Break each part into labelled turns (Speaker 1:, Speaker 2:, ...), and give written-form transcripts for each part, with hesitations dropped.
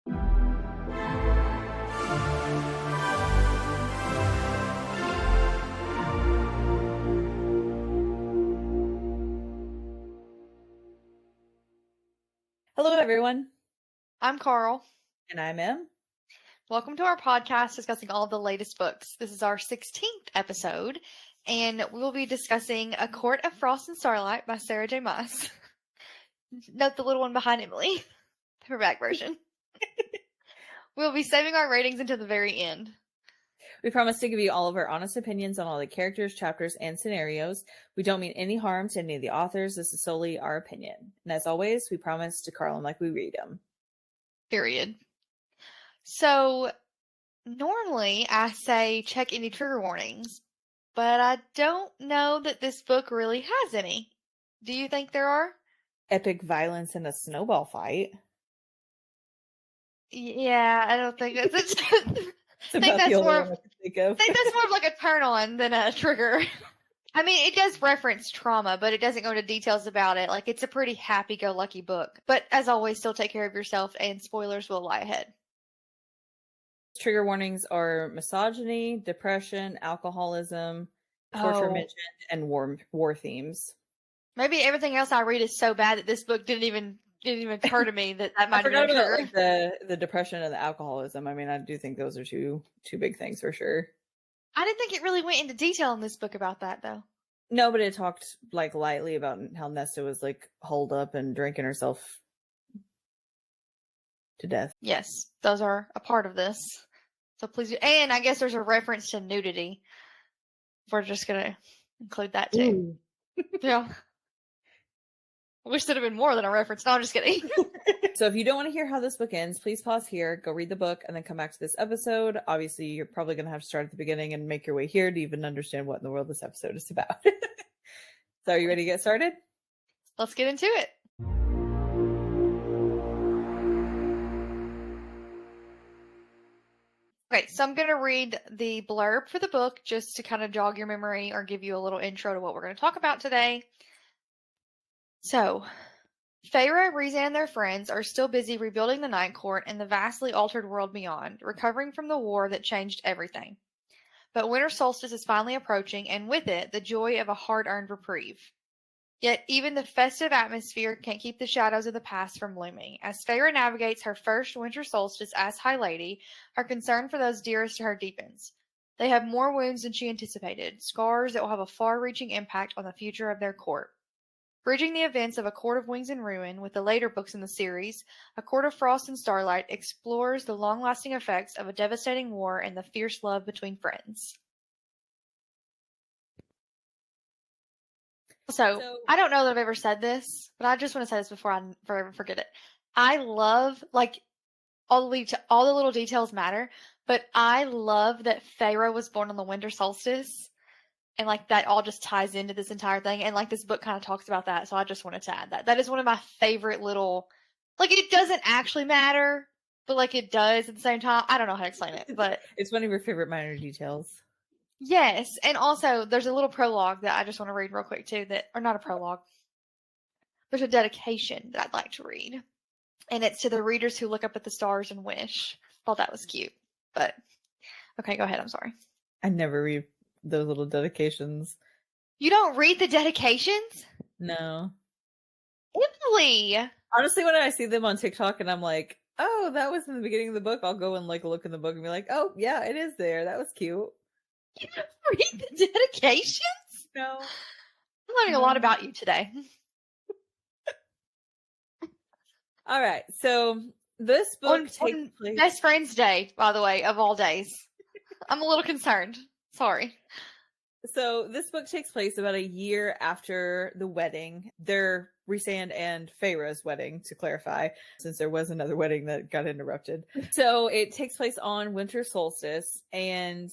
Speaker 1: Hello, everyone.
Speaker 2: I'm Karl.
Speaker 1: And I'm Em.
Speaker 2: Welcome to our podcast discussing all of the latest books. This is our 16th episode, and we'll be discussing A Court of Frost and Starlight by Sarah J. Maas. Note the little one behind Emily, the paperback version. We'll be saving our ratings until the very end.
Speaker 1: We promise to give you all of our honest opinions on all the characters, chapters, and scenarios. We don't mean any harm to any of the authors. This is solely our opinion. And as always, we promise to Karl them like we read them.
Speaker 2: Period. So, normally I say check any trigger warnings, but I don't know that this book really has any. Do you think there are?
Speaker 1: Epic violence in a snowball fight.
Speaker 2: Yeah, I don't think that's
Speaker 1: I think that's more of
Speaker 2: like a turn on than a trigger. I mean, it does reference trauma, but it doesn't go into details about it. Like, it's a pretty happy-go-lucky book. But as always, still take care of yourself, and spoilers will lie ahead.
Speaker 1: Trigger warnings are misogyny, depression, alcoholism, torture mentioned, and war themes.
Speaker 2: Maybe everything else I read is so bad that this book didn't even occur to me that might have been a trigger.
Speaker 1: About, the depression and the alcoholism. I mean, I do think those are two big things for sure.
Speaker 2: I didn't think it really went into detail in this book about that, though.
Speaker 1: No, but it talked like lightly about how Nesta was like holed up and drinking herself to death.
Speaker 2: Yes, those are a part of this. So please, and I guess there's a reference to nudity. We're just gonna include that too. Yeah. I wish there'd have been more than a reference. No, I'm just kidding.
Speaker 1: So if you don't want to hear how this book ends, please pause here, go read the book, and then come back to this episode. Obviously, you're probably going to have to start at the beginning and make your way here to even understand what in the world this episode is about. So are you ready to get started?
Speaker 2: Let's get into it. Okay, so I'm going to read the blurb for the book just to kind of jog your memory or give you a little intro to what we're going to talk about today. So, Feyre and Rhys and their friends are still busy rebuilding the Night Court and the vastly altered world beyond, recovering from the war that changed everything. But winter solstice is finally approaching, and with it, the joy of a hard-earned reprieve. Yet even the festive atmosphere can't keep the shadows of the past from looming. As Feyre navigates her first winter solstice as High Lady, her concern for those dearest to her deepens. They have more wounds than she anticipated, scars that will have a far-reaching impact on the future of their court. Bridging the events of A Court of Wings and Ruin with the later books in the series, A Court of Frost and Starlight explores the long-lasting effects of a devastating war and the fierce love between friends. So I don't know that I've ever said this, but I just want to say this before I forever forget it. I love, like, all the little details matter, but I love that Feyre was born on the winter solstice. And, like, that all just ties into this entire thing. And, like, this book kind of talks about that. So I just wanted to add that. That is one of my favorite little... Like, it doesn't actually matter, but, like, it does at the same time. I don't know how to explain it, but...
Speaker 1: It's one of your favorite minor details.
Speaker 2: Yes. And also, there's a little prologue that I just want to read real quick, too. Or not a prologue. There's a dedication that I'd like to read. And it's to the readers who look up at the stars and wish. Thought that was cute. But, okay, go ahead. I'm sorry.
Speaker 1: I never read those little dedications.
Speaker 2: You don't read the dedications?
Speaker 1: No.
Speaker 2: Emily!
Speaker 1: Honestly, when I see them on TikTok and I'm like, oh, that was in the beginning of the book, I'll go and like look in the book and be like, oh, yeah, it is there. That was cute.
Speaker 2: You don't read the dedications?
Speaker 1: No.
Speaker 2: I'm learning a lot about you today.
Speaker 1: All right. So this book takes place...
Speaker 2: Best Friends Day, by the way, of all days. I'm a little concerned. Sorry.
Speaker 1: So this book takes place about a year after the wedding. They're Rhys and Feyre's wedding, to clarify, since there was another wedding that got interrupted. So it takes place on winter solstice, and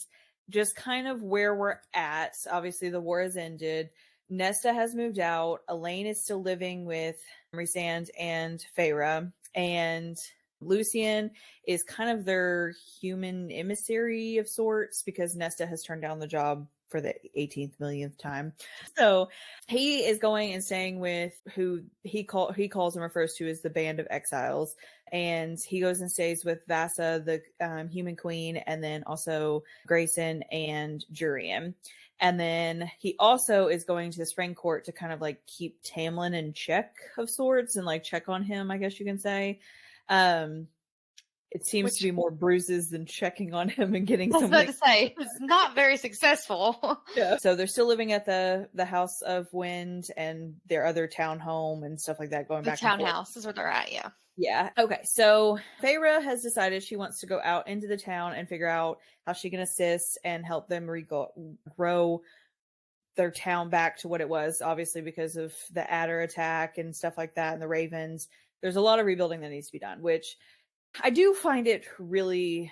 Speaker 1: just kind of where we're at. Obviously, the war has ended. Nesta has moved out. Elaine is still living with Rhys and Feyre, and Lucien is kind of their human emissary of sorts because Nesta has turned down the job for the 18th millionth time. So he is going and staying with who he calls and refers to as the Band of Exiles. And he goes and stays with Vasa, the human queen, and then also Grayson and Jurian. And then he also is going to the spring court to kind of like keep Tamlin in check of sorts and like check on him, I guess you can say. It seems to be more bruises than checking on him and getting some.
Speaker 2: I was about to say, it's not very successful.
Speaker 1: Yeah. So they're still living at the House of Wind and their other town home and stuff like that, going back and forth.
Speaker 2: The townhouse is where they're at, yeah.
Speaker 1: Yeah. Okay. So Feyre has decided she wants to go out into the town and figure out how she can assist and help them grow their town back to what it was, obviously because of the adder attack and stuff like that and the ravens. There's a lot of rebuilding that needs to be done, which I do find it really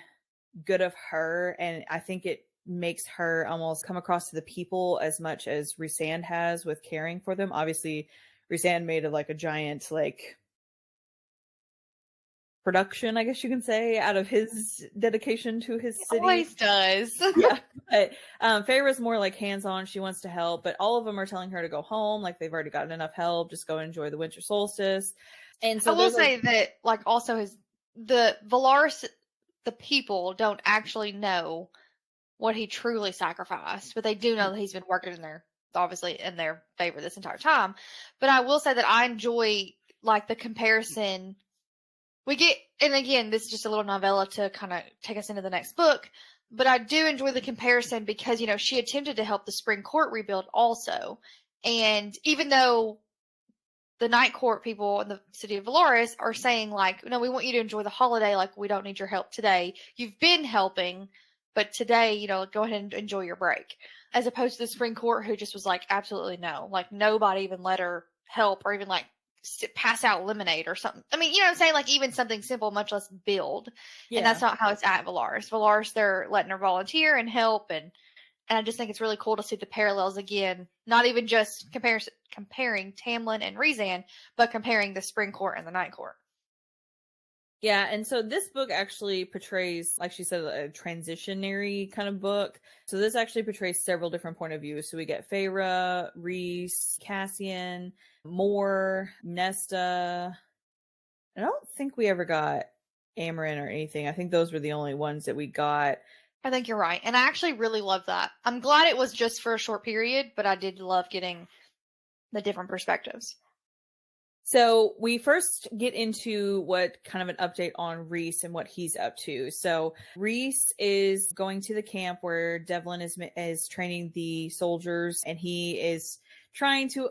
Speaker 1: good of her. And I think it makes her almost come across to the people as much as Rhysand has with caring for them. Obviously, Rhysand made like a giant like production, I guess you can say, out of his dedication to his city.
Speaker 2: Always does.
Speaker 1: Yeah. But Feyre's more like hands-on. She wants to help, but all of them are telling her to go home. Like they've already gotten enough help. Just go enjoy the winter solstice. And so
Speaker 2: I will say that, like, also the Valaris, the people don't actually know what he truly sacrificed, but they do know that he's been working obviously in their favor this entire time. But I will say that I enjoy like the comparison we get, and again, this is just a little novella to kind of take us into the next book, but I do enjoy the comparison because, she attempted to help the spring court rebuild also. And even though the night court people in the city of Valaris are saying like, no, we want you to enjoy the holiday. Like, we don't need your help today. You've been helping, but today, go ahead and enjoy your break. As opposed to the spring court who just was like, absolutely no. Like, nobody even let her help or even like pass out lemonade or something. I mean, you know what I'm saying? Like even something simple, much less build. Yeah. And that's not how it's at Valaris. Valaris, they're letting her volunteer and help. And I just think it's really cool to see the parallels again, not even just comparing Tamlin and Rhysand, but comparing the spring court and the night court.
Speaker 1: Yeah, and so this book actually portrays, like she said, a transitionary kind of book. So this actually portrays several different point of views. So we get Feyre, Rhys, Cassian, Moore, Nesta. I don't think we ever got Amarin or anything. I think those were the only ones that we got.
Speaker 2: I think you're right. And I actually really love that. I'm glad it was just for a short period, but I did love getting the different perspectives.
Speaker 1: So we first get into what kind of an update on Rhys and what he's up to. So Rhys is going to the camp where Devlin is training the soldiers, and he is trying to,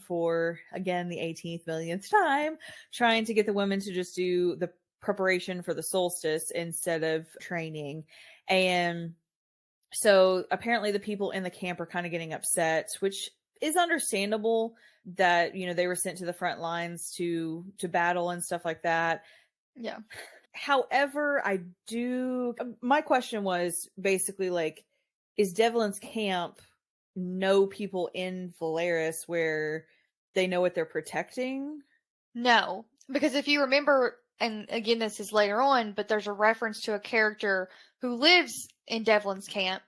Speaker 1: for the 18th millionth time, trying to get the women to just do the preparation for the solstice instead of training. And so apparently the people in the camp are kind of getting upset, which is understandable, that they were sent to the front lines to battle and stuff like that.
Speaker 2: Yeah.
Speaker 1: However, my question was basically like, is Devlin's camp know people in Valaris where they know what they're protecting?
Speaker 2: No, because if you remember, and again this is later on, but there's a reference to a character who lives in Devlin's camp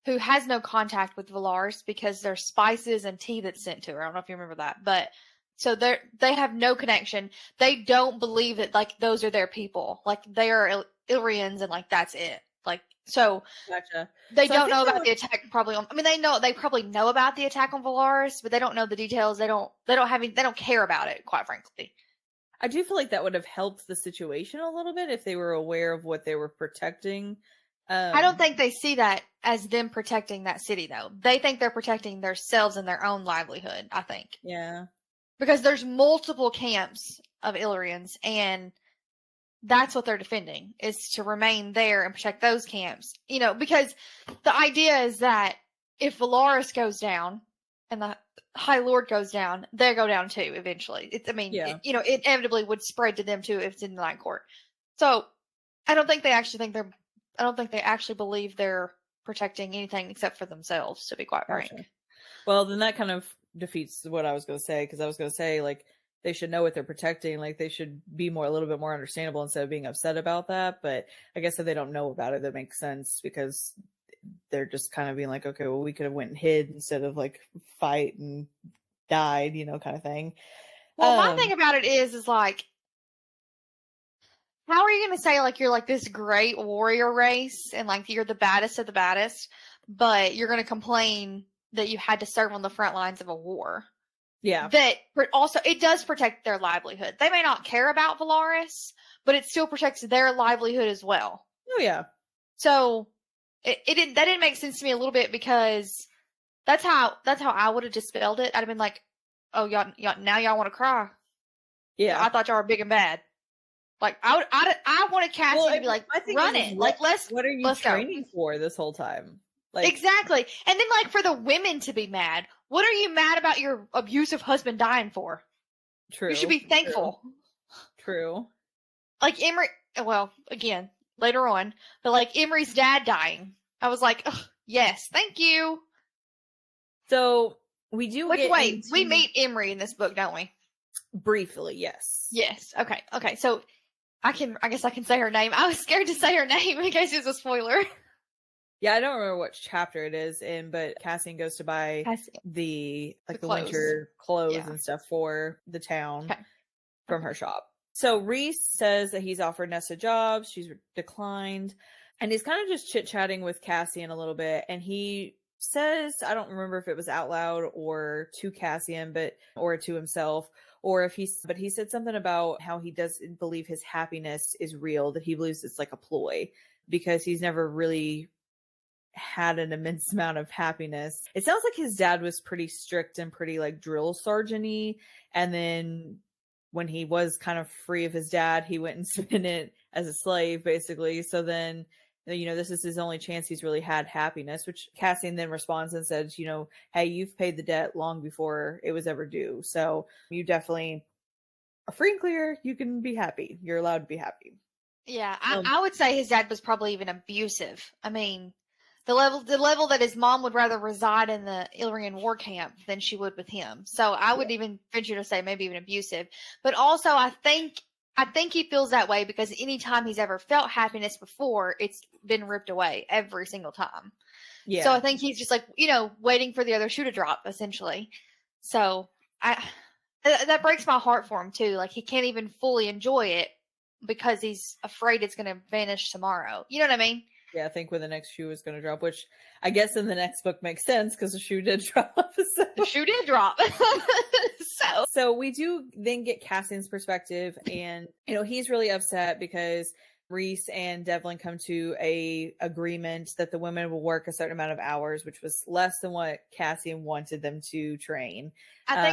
Speaker 2: who has no contact with Valaris because there's spices and tea that's sent to her. I don't know if you remember that, but so they have no connection. They don't believe that like those are their people. Like they are Illyrians and like that's it. Like so.
Speaker 1: Gotcha.
Speaker 2: They don't know about the attack. They probably know about the attack on Valaris, but they don't know the details. They don't care about it. Quite frankly.
Speaker 1: I do feel like that would have helped the situation a little bit if they were aware of what they were protecting.
Speaker 2: I don't think they see that as them protecting that city, though. They think they're protecting themselves and their own livelihood, I think.
Speaker 1: Yeah.
Speaker 2: Because there's multiple camps of Illyrians, and that's what they're defending, is to remain there and protect those camps. Because the idea is that if Valaris goes down and the High Lord goes down, they go down too, eventually. It inevitably would spread to them too if it's in the Night Court. So, I don't think they actually believe they're protecting anything except for themselves, to be quite frank.
Speaker 1: Gotcha. Well, then that kind of defeats what I was going to say, because I was going to say, like, they should know what they're protecting. Like, they should be a little bit more understandable instead of being upset about that. But I guess if they don't know about it, that makes sense, because they're just kind of being like, okay, well, we could have went and hid instead of like fight and died, kind of thing.
Speaker 2: Well, my thing about it is like, how are you going to say like you're like this great warrior race and like you're the baddest of the baddest, but you're going to complain that you had to serve on the front lines of a war?
Speaker 1: Yeah.
Speaker 2: That also, it does protect their livelihood. They may not care about Valaris, but it still protects their livelihood as well.
Speaker 1: Oh, yeah.
Speaker 2: So that didn't make sense to me a little bit, because that's how I would have dispelled it. I'd have been like, oh, y'all now y'all want to cry.
Speaker 1: Yeah.
Speaker 2: I thought y'all were big and bad. Like, I wanted Cassian to be like, run it. Like,
Speaker 1: what are you training for this whole time? Like,
Speaker 2: exactly. And then like for the women to be mad. What are you mad about your abusive husband dying for?
Speaker 1: True.
Speaker 2: You should be thankful.
Speaker 1: True.
Speaker 2: Like Emery, well, again, later on, but like Emery's dad dying. I was like, yes, thank you.
Speaker 1: So we do
Speaker 2: we meet Emery in this book, don't we?
Speaker 1: Briefly, yes.
Speaker 2: Yes. Okay. So I guess I can say her name. I was scared to say her name in case it's a spoiler.
Speaker 1: Yeah, I don't remember which chapter it is in, but Cassian goes to buy the winter clothes and stuff for the town from her shop. So Rhys says that he's offered Nesta jobs. She's declined. And he's kind of just chit-chatting with Cassian a little bit. And he says, I don't remember if it was out loud or to Cassian, or to himself, but he said something about how he doesn't believe his happiness is real, that he believes it's like a ploy, because he's never really had an immense amount of happiness. It sounds like his dad was pretty strict and pretty like drill sergeant-y, and then when he was kind of free of his dad, he went and spent it as a slave, basically. So then, this is his only chance he's really had happiness, which Cassian then responds and says, hey, you've paid the debt long before it was ever due. So you definitely are free and clear. You can be happy. You're allowed to be happy.
Speaker 2: Yeah, I would say his dad was probably even abusive. I mean, the level that his mom would rather reside in the Illyrian war camp than she would with him. So I would even venture to say maybe even abusive. But also I think he feels that way because anytime he's ever felt happiness before, it's been ripped away every single time. Yeah. So I think he's just like, waiting for the other shoe to drop, essentially. So that breaks my heart for him too. Like, he can't even fully enjoy it because he's afraid it's going to vanish tomorrow. You know what I mean?
Speaker 1: Yeah, I think when the next shoe is going to drop, which I guess in the next book makes sense because the shoe did drop. So.
Speaker 2: The shoe did drop.
Speaker 1: So we do then get Cassian's perspective, and he's really upset because Rhys and Devlin come to a agreement that the women will work a certain amount of hours, which was less than what Cassian wanted them to train.
Speaker 2: I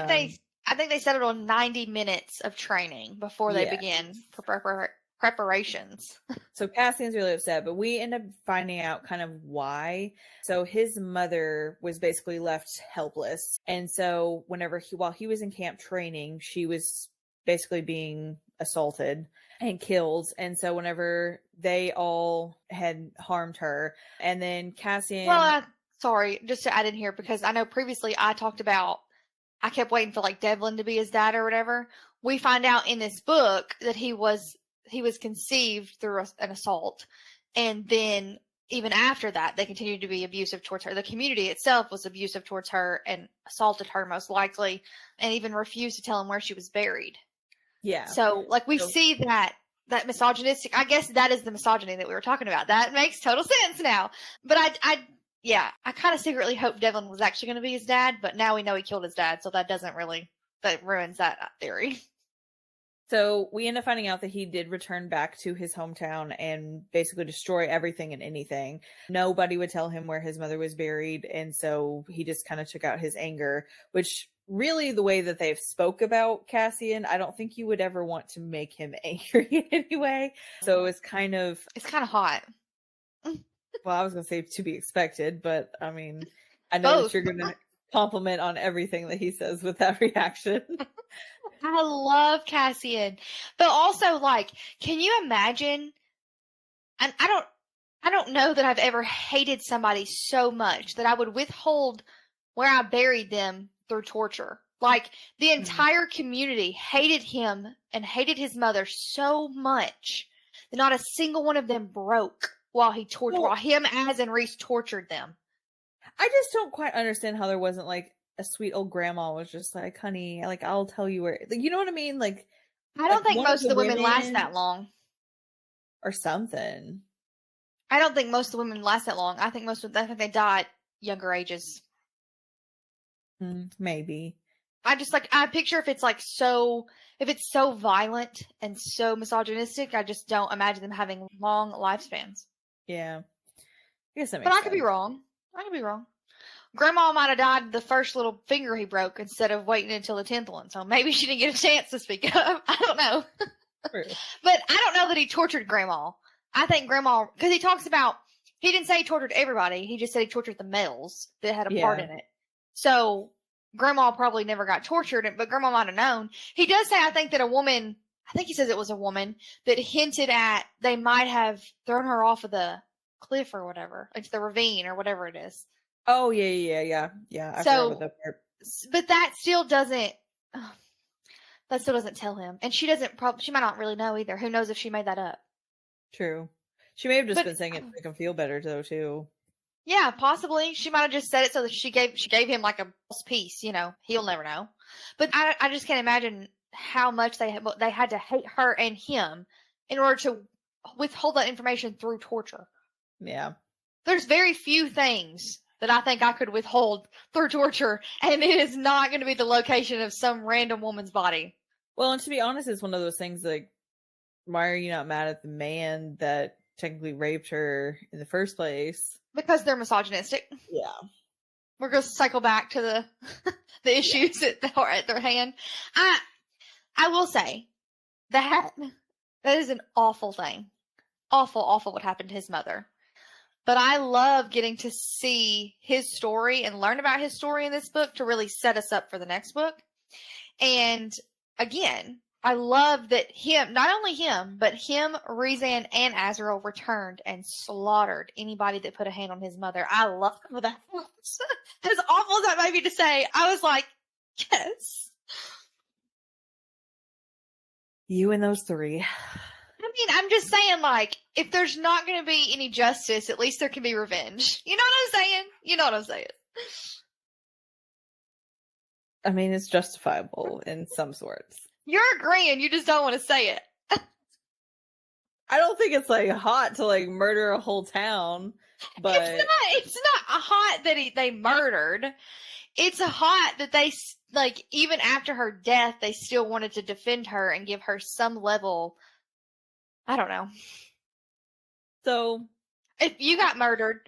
Speaker 2: think they settled on 90 minutes of training before they begin preparations.
Speaker 1: So Cassian's really upset, but we end up finding out kind of why. So his mother was basically left helpless. And so while he was in camp training, she was basically being assaulted and killed. And so whenever they all had harmed her, and then Cassian...
Speaker 2: Well, sorry, just to add in here, because I know previously I talked about, I kept waiting for like Devlin to be his dad or whatever. We find out in this book that he was conceived through an assault, and then even after that they continued to be abusive towards her. The community itself was abusive towards her and assaulted her most likely, and even refused to tell him where she was buried. Yeah. So like we see that misogynistic, I guess that is the misogyny that we were talking about. That makes total sense now. But I kind of secretly hoped Devlin was actually going to be his dad, but now we know he killed his dad, so that ruins that theory.
Speaker 1: So we end up finding out that he did return back to his hometown and basically destroy everything and anything. Nobody would tell him where his mother was buried, and so he just kind of took out his anger, which really the way that they've spoke about Cassian, I don't think you would ever want to make him angry in any way. So it's kind of
Speaker 2: hot.
Speaker 1: Well, I was going to say to be expected, but I mean, I know that you're going to compliment on everything that he says with that reaction.
Speaker 2: I love Cassian, but also like, can you imagine? And I don't know that I've ever hated somebody so much that I would withhold where I buried them through torture. Like, the entire community hated him and hated his mother so much that not a single one of them broke while him, Az, and Rhys tortured them.
Speaker 1: I just don't quite understand how there wasn't like a sweet old grandma was just like, honey, like I'll tell you where, like, you know what I mean? Like,
Speaker 2: I don't think most of the women last that long.
Speaker 1: Or something.
Speaker 2: I don't think most of the women last that long. I think they die at younger ages.
Speaker 1: Maybe.
Speaker 2: I picture if it's so violent and so misogynistic, I just don't imagine them having long lifespans.
Speaker 1: Yeah. I guess that makes sense.
Speaker 2: But I could be wrong. Grandma might have died the first little finger he broke instead of waiting until the 10th one. So maybe she didn't get a chance to speak up. I don't know.
Speaker 1: True.
Speaker 2: But I don't know that he tortured Grandma. I think Grandma, because he didn't say he tortured everybody. He just said he tortured the males that had a part in it. So Grandma probably never got tortured, but Grandma might have known. He does say, I think he says it was a woman that hinted at they might have thrown her off of the cliff or whatever, into the ravine or whatever it is.
Speaker 1: Oh, yeah. I forgot about that part.
Speaker 2: But that still doesn't tell him. And she might not really know either. Who knows if she made that up? True.
Speaker 1: She may have just been saying it to make him feel better, though, too.
Speaker 2: Yeah, possibly. She might have just said it so that she gave him like a false piece, he'll never know. But I just can't imagine how much they had to hate her and him in order to withhold that information through torture.
Speaker 1: Yeah.
Speaker 2: There's very few things that I think I could withhold through torture, and it is not going to be the location of some random woman's body.
Speaker 1: Well, and to be honest, it's one of those things like, why are you not mad at the man that technically raped her in the first place?
Speaker 2: Because they're misogynistic.
Speaker 1: Yeah.
Speaker 2: We're going to cycle back to the issues that are at their hand. I will say that is an awful thing. Awful, awful what happened to his mother. But I love getting to see his story and learn about his story in this book to really set us up for the next book. And again, I love that not only him, but him, Rhysand, and Azriel returned and slaughtered anybody that put a hand on his mother. I love that. As awful as that may be to say, I was like, yes.
Speaker 1: You and those three.
Speaker 2: I mean, I'm just saying, like, if there's not going to be any justice, at least there can be revenge. You know what I'm saying?
Speaker 1: I mean, it's justifiable in some sorts.
Speaker 2: You're agreeing, you just don't want to say it.
Speaker 1: I don't think it's, like, hot to, like, murder a whole town, but...
Speaker 2: It's not a hot that they murdered. It's a hot that they, like, even after her death, they still wanted to defend her and give her some level... I don't know.
Speaker 1: So,
Speaker 2: if you got murdered,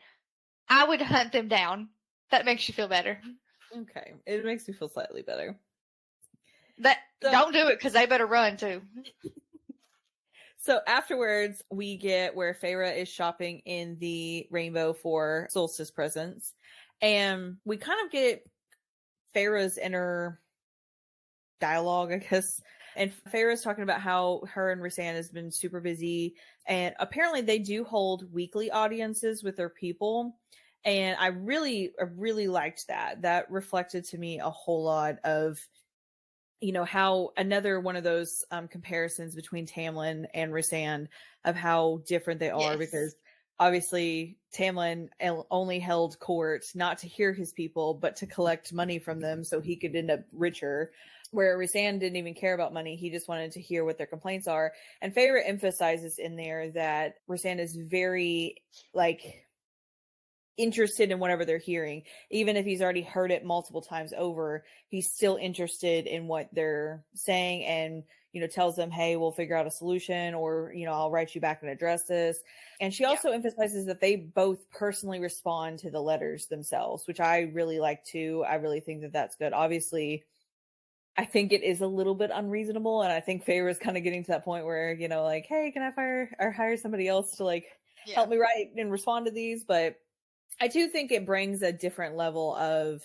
Speaker 2: I would hunt them down. That makes you feel better.
Speaker 1: Okay. It makes me feel slightly better.
Speaker 2: Don't do it, because they better run, too.
Speaker 1: So afterwards, we get where Feyre is shopping in the Rainbow for solstice presents. And we kind of get Feyre's inner dialogue, I guess. And Feyre's talking about how her and Rhysand has been super busy. And apparently they do hold weekly audiences with their people. And I really liked that. That reflected to me a whole lot of, how another one of those comparisons between Tamlin and Rhysand of how different they are. Yes. Because obviously Tamlin only held court not to hear his people, but to collect money from them so he could end up richer. Where Rhysand didn't even care about money. He just wanted to hear what their complaints are. And Feyre emphasizes in there that Rhysand is very, like, interested in whatever they're hearing. Even if he's already heard it multiple times over, he's still interested in what they're saying and, tells them, hey, we'll figure out a solution, or, I'll write you back and address this. And she also emphasizes that they both personally respond to the letters themselves, which I really like too. I really think that that's good. Obviously, I think it is a little bit unreasonable, and I think Feyre is kind of getting to that point where, like, hey, can I hire somebody else to, like, help me write and respond to these? But I do think it brings a different level of,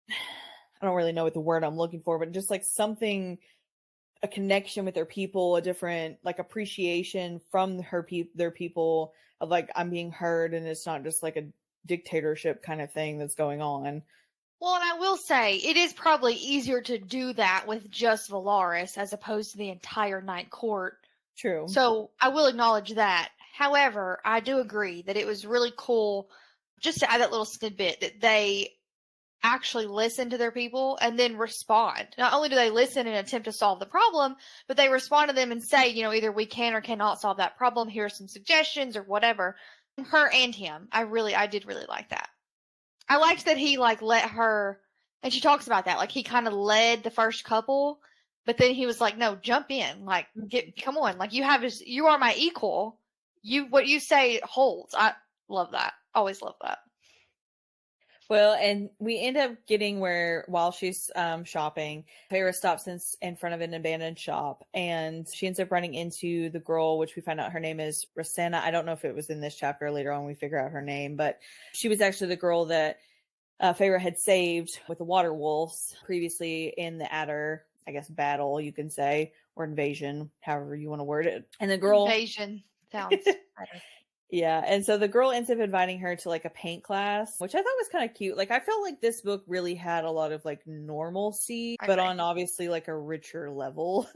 Speaker 1: I don't really know what the word I'm looking for, but just like something, a connection with their people, a different, like, appreciation from their people of, like, I'm being heard, and it's not just like a dictatorship kind of thing that's going on.
Speaker 2: Well, and I will say, it is probably easier to do that with just Valaris as opposed to the entire Night Court.
Speaker 1: True.
Speaker 2: So, I will acknowledge that. However, I do agree that it was really cool, just to add that little snippet, that they actually listen to their people and then respond. Not only do they listen and attempt to solve the problem, but they respond to them and say, either we can or cannot solve that problem. Here are some suggestions or whatever. Her and him. I did really like that. I liked that he let her, and she talks about that. He kind of led the first couple, but then he was like, no, jump in. Come on. You are my equal. What you say holds. I love that. Always love that.
Speaker 1: Well, and we end up getting where, while she's shopping, Feyre stops in front of an abandoned shop, and she ends up running into the girl, which we find out her name is Rosanna. I don't know if it was in this chapter. Later on, we figure out her name, but she was actually the girl that Feyre had saved with the water wolves previously in the Adder, I guess, battle, you can say, or invasion, however you want to word it. And the girl...
Speaker 2: Invasion sounds better.
Speaker 1: Yeah, and so the girl ends up inviting her to a paint class, which I thought was kind of cute. I felt like this book really had a lot of normalcy, but on obviously a richer level.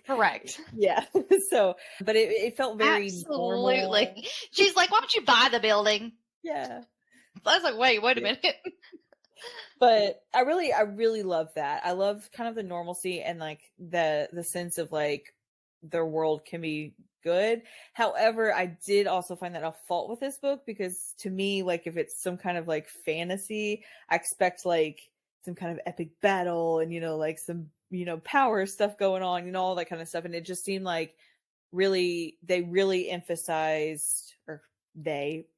Speaker 2: Correct.
Speaker 1: Yeah. So, but it felt very
Speaker 2: absolutely
Speaker 1: normal.
Speaker 2: She's like, why don't you buy the building?
Speaker 1: Yeah.
Speaker 2: I was like, wait a minute.
Speaker 1: But I really love that. I love kind of the normalcy and the sense of their world can be good. However, I did also find that a fault with this book, because to me, if it's some kind of fantasy, I expect some kind of epic battle and some power stuff going on, all that kind of stuff. And it just seemed they really emphasized, or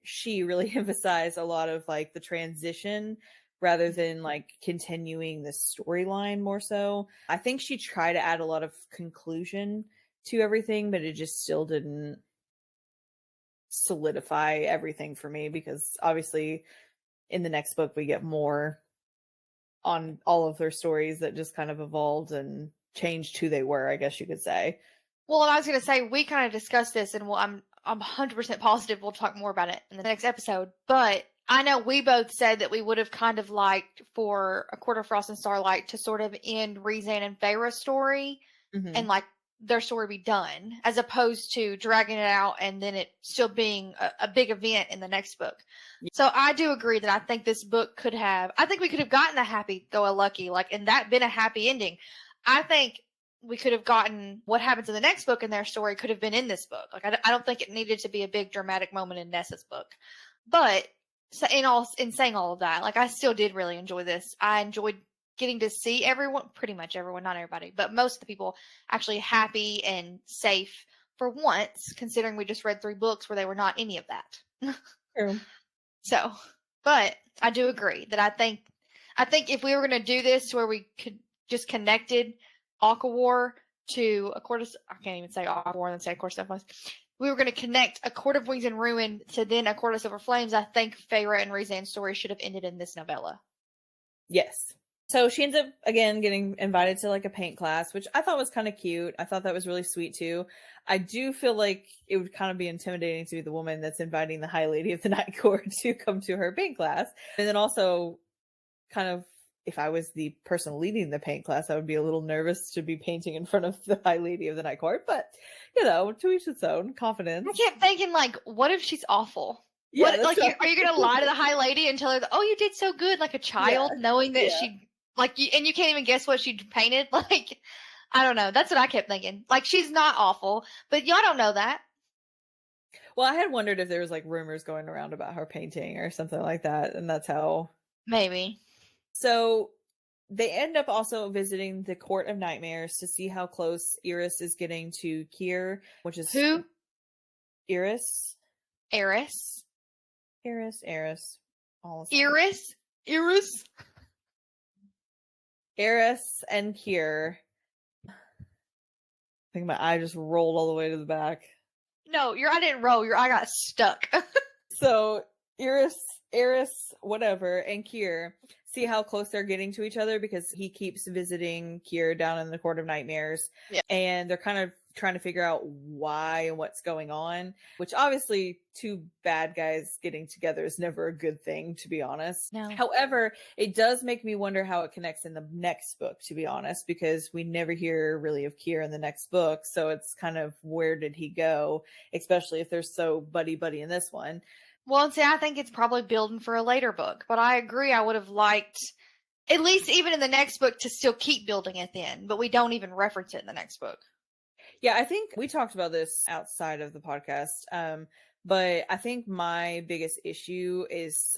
Speaker 1: she really emphasized a lot of the transition rather than continuing the storyline more so. I think she tried to add a lot of conclusion to everything, but it just still didn't solidify everything for me, because obviously in the next book we get more on all of their stories that just kind of evolved and changed who they were, I guess you could say.
Speaker 2: Well, and I was going to say, we kind of discussed this, and I'm 100% positive we'll talk more about it in the next episode, but I know we both said that we would have kind of liked for A Court of Frost and Starlight to sort of end Rhysand and Feyre's story, and their story be done, as opposed to dragging it out and then it still being a big event in the next book. Yeah. So I do agree that I think this book I think we could have gotten a happy-go-lucky, and that been a happy ending. I think we could have gotten what happens in the next book in their story could have been in this book. I don't think it needed to be a big dramatic moment in Nessa's book. But in saying all of that, I still did really enjoy this. I enjoyed getting to see everyone, pretty much everyone, not everybody, but most of the people actually happy and safe for once, considering we just read 3 books where they were not any of that.
Speaker 1: True.
Speaker 2: So, but I do agree that I think if we were going to do this to where we could just connected Aquawar to A Court of, I can't even say Aquawar and say A Court of Flames. We were going to connect A Court of Wings and Ruin to then A Court of Silver Flames. I think Feyre and Rhysand's story should have ended in this novella.
Speaker 1: Yes. So she ends up, again, getting invited to a paint class, which I thought was kind of cute. I thought that was really sweet too. I do feel like it would kind of be intimidating to be the woman that's inviting the High Lady of the Night Court to come to her paint class. And then also kind of, if I was the person leading the paint class, I would be a little nervous to be painting in front of the High Lady of the Night Court. But, to each its own. Confidence.
Speaker 2: I kept thinking, what if she's awful? Yeah, are you going to lie to the High Lady and tell her, oh, you did so good, like a child, knowing that she... and you can't even guess what she painted? I don't know. That's what I kept thinking. She's not awful, but y'all don't know that.
Speaker 1: Well, I had wondered if there was rumors going around about her painting or something like that, and that's how.
Speaker 2: Maybe.
Speaker 1: So they end up also visiting the Court of Nightmares to see how close Iris is getting to Kier, which is
Speaker 2: who?
Speaker 1: Iris.
Speaker 2: Eris.
Speaker 1: Iris.
Speaker 2: Iris.
Speaker 1: Eris and Kier. I think my eye just rolled all the way to the back.
Speaker 2: No, your eye didn't roll. Your eye got stuck.
Speaker 1: So Eris, whatever, and Kier see how close they're getting to each other, because he keeps visiting Kier down in the Court of Nightmares. Yeah. And they're kind of trying to figure out why and what's going on, which obviously two bad guys getting together is never a good thing, to be honest.
Speaker 2: No.
Speaker 1: However, it does make me wonder how it connects in the next book, to be honest, because we never hear really of Kier in the next book. So it's kind of, where did he go, especially if they're so buddy-buddy in this one.
Speaker 2: Well, see, I think it's probably building for a later book, but I agree. I would have liked, at least even in the next book, to still keep building it then, but we don't even reference it in the next book.
Speaker 1: Yeah, I think we talked about this outside of the podcast, but I think my biggest issue is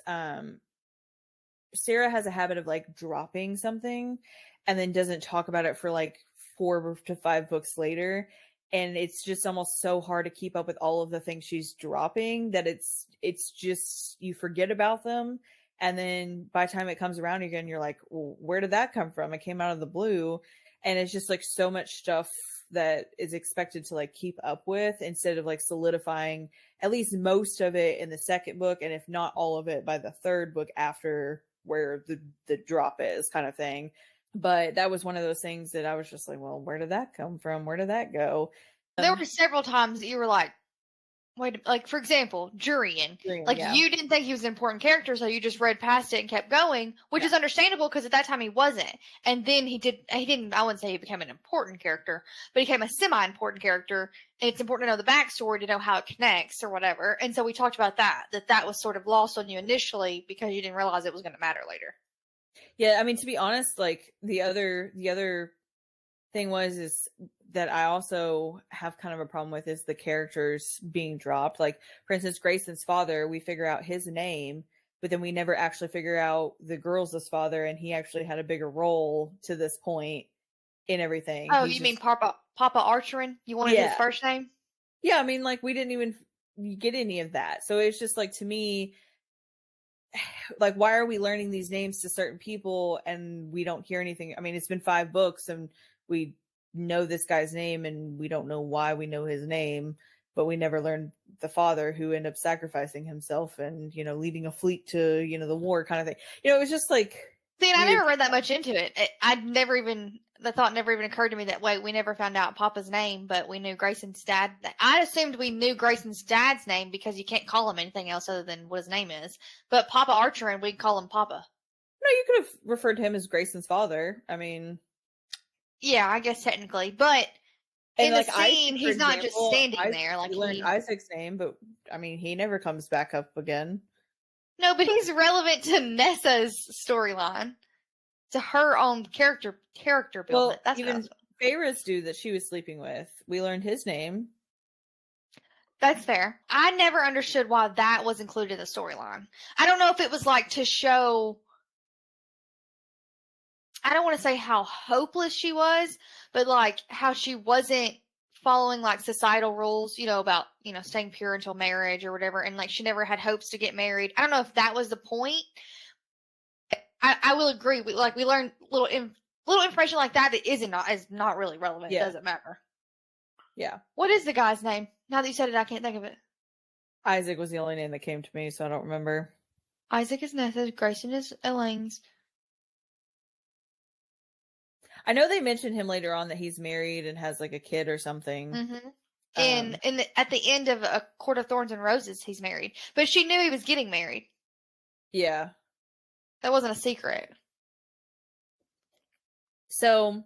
Speaker 1: Sarah has a habit of like dropping something and then doesn't talk about it for like 4 to 5 books later. And it's just almost so hard to keep up with all of the things she's dropping that it's just, you forget about them. And then by the time it comes around again, you're like, well, where did that come from? It came out of the blue. And it's just like so much stuff that is expected to like keep up with, instead of like solidifying at least most of it in the second book, and if not all of it by the third book after where the drop is, kind of thing. But that was one of those things that I was just like, well, where did that come from? Where did that go?
Speaker 2: There were several times that you were like, wait, like for example, Jurian. Like
Speaker 1: yeah.
Speaker 2: You didn't think he was an important character, so you just read past it and kept going, which is understandable because at that time he wasn't. And then he didn't, I wouldn't say he became an important character, but he became a semi-important character. And it's important to know the backstory to know how it connects or whatever. And so we talked about that was sort of lost on you initially because you didn't realize it was going to matter later.
Speaker 1: Yeah, I mean, to be honest, like the other thing is that I also have kind of a problem with is the characters being dropped. Like, for instance, Grayson's father, we figure out his name, but then we never actually figure out the girls' father, and he actually had a bigger role to this point in everything.
Speaker 2: Oh, you mean Papa Archerin? You wanted his first name?
Speaker 1: Yeah, I mean, like, we didn't even get any of that. So it's just like, to me, like, why are we learning these names to certain people and we don't hear anything? I mean, it's been 5 books and we know this guy's name and we don't know why we know his name, but we never learned the father who ended up sacrificing himself and, you know, leading a fleet to, you know, the war kind of thing. You know, it was just like,
Speaker 2: see, and I never read that much into it. The thought never even occurred to me that, wait, we never found out Papa's name, but we knew Grayson's dad. I assumed we knew Grayson's dad's name because you can't call him anything else other than what his name is. But Papa Archerin, we'd call him Papa.
Speaker 1: No, you could have referred to him as Grayson's father. I mean,
Speaker 2: yeah, I guess technically, but in the scene, he's not just standing there. Like,
Speaker 1: he learned Isaac's name, but I mean, he never comes back up again.
Speaker 2: No, but he's relevant to Nessa's storyline, to her own character building.
Speaker 1: Well,
Speaker 2: that's
Speaker 1: even Feyre's dude that she was sleeping with, we learned his name.
Speaker 2: That's fair. I never understood why that was included in the storyline. I don't know if it was like to show, I don't want to say how hopeless she was, but like how she wasn't following like societal rules, you know, about, you know, staying pure until marriage or whatever. And like she never had hopes to get married. I don't know if that was the point. I will agree. We learned little information like that is not really relevant. Yeah. It doesn't matter.
Speaker 1: Yeah.
Speaker 2: What is the guy's name? Now that you said it, I can't think of it.
Speaker 1: Isaac was the only name that came to me, so I don't remember.
Speaker 2: Isaac is Nessa's, Grayson is Elaine's.
Speaker 1: I know they mentioned him later on that he's married and has like a kid or something.
Speaker 2: Mm-hmm. And at the end of A Court of Thorns and Roses, he's married. But she knew he was getting married.
Speaker 1: Yeah.
Speaker 2: That wasn't a secret.
Speaker 1: So.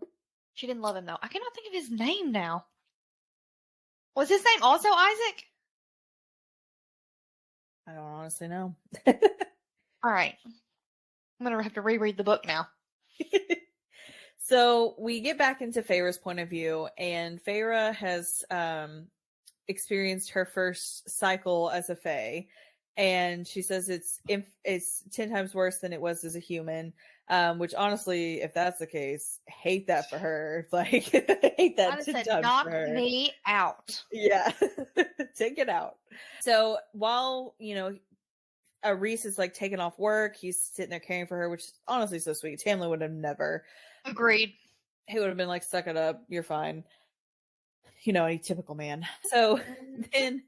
Speaker 2: She didn't love him, though. I cannot think of his name now. Was his name also Isaac?
Speaker 1: I don't honestly know.
Speaker 2: All right. I'm going to have to reread the book now.
Speaker 1: So we get back into Feyre's point of view, and Feyre has experienced her first cycle as a Fae, and she says it's 10 times worse than it was as a human. Which honestly, if that's the case, hate that for her. Like, hate that.
Speaker 2: I said, knock me out.
Speaker 1: Yeah, take it out. So while Rhys is like taking off work, he's sitting there caring for her, which is honestly so sweet. Tamlin would have never.
Speaker 2: Agreed.
Speaker 1: He would have been like, suck it up, you're fine. A typical man. So then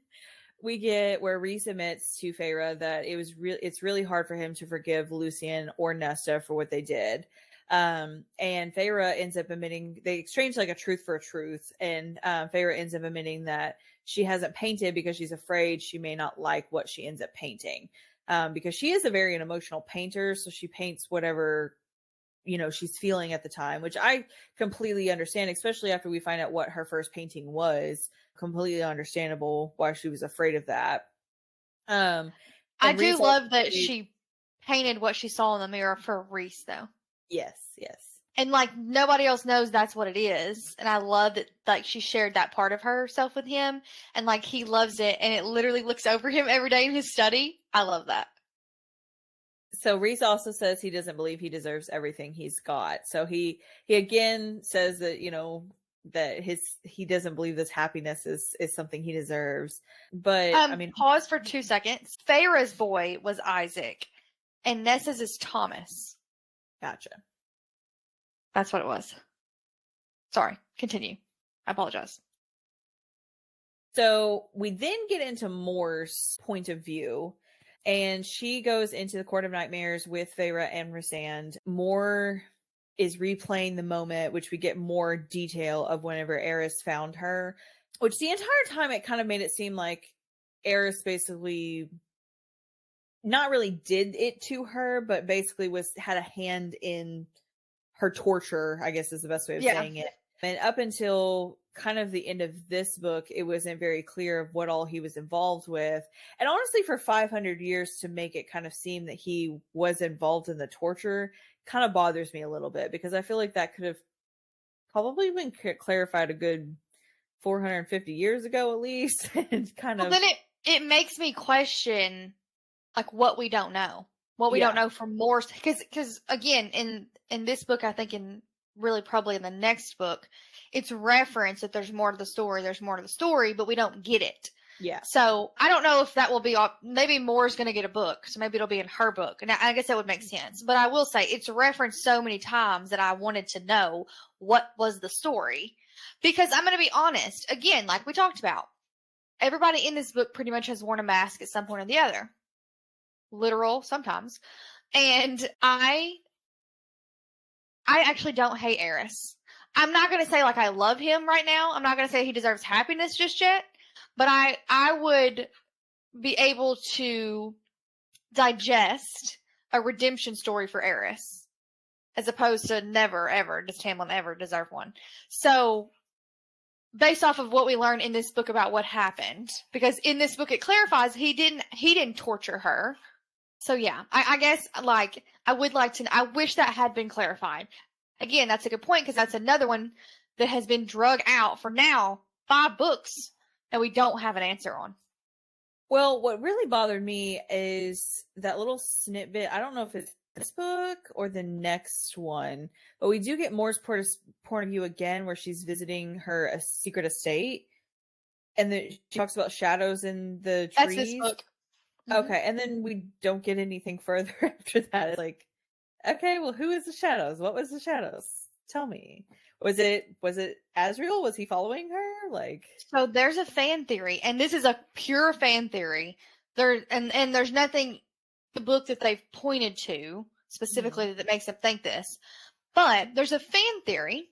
Speaker 1: we get where Rhys admits to Feyre that it's really hard for him to forgive Lucien or Nesta for what they did. And Feyre ends up admitting, they exchange like a truth for a truth. And Feyre ends up admitting that she hasn't painted because she's afraid she may not like what she ends up painting. Because she is a very an emotional painter. So she paints whatever, she's feeling at the time, which I completely understand, especially after we find out what her first painting was. Completely understandable why she was afraid of that.
Speaker 2: I do love that she painted what she saw in the mirror for Rhys, though.
Speaker 1: Yes.
Speaker 2: And like nobody else knows that's what it is. And I love that like she shared that part of herself with him, and like he loves it, and it literally looks over him every day in his study. I love that.
Speaker 1: So Rhys also says he doesn't believe he deserves everything he's got. So he again says that, that he doesn't believe this happiness is something he deserves. But I mean,
Speaker 2: pause for 2 seconds. Feyre's boy was Isaac, and Nessa's is Thomas.
Speaker 1: Gotcha.
Speaker 2: That's what it was. Sorry, continue. I apologize.
Speaker 1: So we then get into Moore's point of view, and she goes into the Court of Nightmares with Feyre and Rhysand. Moore is replaying the moment, which we get more detail of whenever Eris found her, which the entire time it kind of made it seem like Eris basically not really did it to her, but basically had a hand in her torture, I guess is the best way of saying it. And up until kind of the end of this book, it wasn't very clear of what all he was involved with. And honestly, for 500 years to make it kind of seem that he was involved in the torture kind of bothers me a little bit, because I feel like that could have probably been clarified a good 450 years ago at least. And kind of
Speaker 2: then it makes me question like what we don't know. What we don't know from Moore's, because again, in this book, I think really probably in the next book, it's referenced that there's more to the story, but we don't get it.
Speaker 1: Yeah.
Speaker 2: So I don't know if that will be, maybe Moore's going to get a book, so maybe it'll be in her book. And I guess that would make sense. But I will say it's referenced so many times that I wanted to know what was the story. Because I'm going to be honest, again, like we talked about, everybody in this book pretty much has worn a mask at some point or the other. Literal sometimes. And I actually don't hate Eris. I'm not going to say like I love him right now. I'm not going to say he deserves happiness just yet, but I would be able to digest a redemption story for Eris as opposed to never ever does Tamlin ever deserve one. So based off of what we learned in this book about what happened, because in this book it clarifies he didn't torture her. So yeah, I guess like I wish that had been clarified. Again, that's a good point, because that's another one that has been drug out for now 5 books that we don't have an answer on.
Speaker 1: Well, what really bothered me is that little snippet. I don't know if it's this book or the next one, but we do get Moore's point of view again, where she's visiting her secret estate, and she talks about shadows in the trees.
Speaker 2: That's this book.
Speaker 1: Okay, and then we don't get anything further after that. It's like, okay, well, who is the shadows? What was the shadows? Tell me. Was it Asriel? Was he following her? Like,
Speaker 2: so there's a fan theory, and this is a pure fan theory. And there's nothing in the book that they've pointed to specifically that makes them think this. But there's a fan theory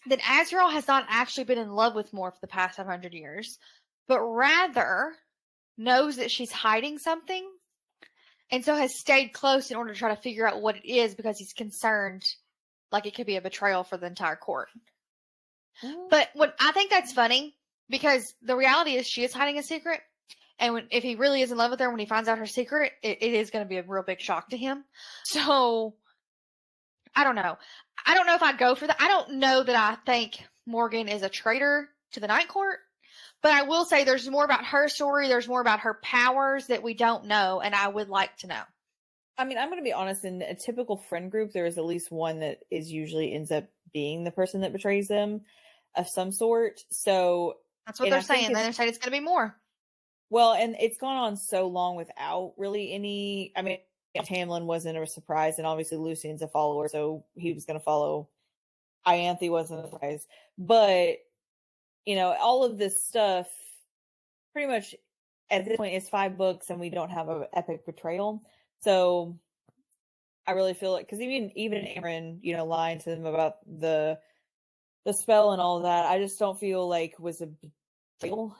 Speaker 2: that Asriel has not actually been in love with Moore for the past 500 years, but rather knows that she's hiding something, and so has stayed close in order to try to figure out what it is, because he's concerned like it could be a betrayal for the entire court. But I think that's funny, because the reality is she is hiding a secret, and if he really is in love with her, when he finds out her secret, it is going to be a real big shock to him. So I don't know. I don't know if I'd go for that. I don't know that I think Morgan is a traitor to the Night Court. But I will say there's more about her story. There's more about her powers that we don't know, and I would like to know.
Speaker 1: I mean, I'm going to be honest. In a typical friend group, there is at least one that usually ends up being the person that betrays them of some sort. So
Speaker 2: that's what they're saying. They're saying it's going to be more.
Speaker 1: Well, and it's gone on so long without really any. I mean, Tamlin wasn't a surprise, and obviously Lucian's a follower, so he was going to follow. Ianthe wasn't a surprise, but all of this stuff pretty much at this point is 5 books, and we don't have an epic betrayal. So I really feel like, because even Amren, lying to them about the spell and all that, I just don't feel like was a big deal.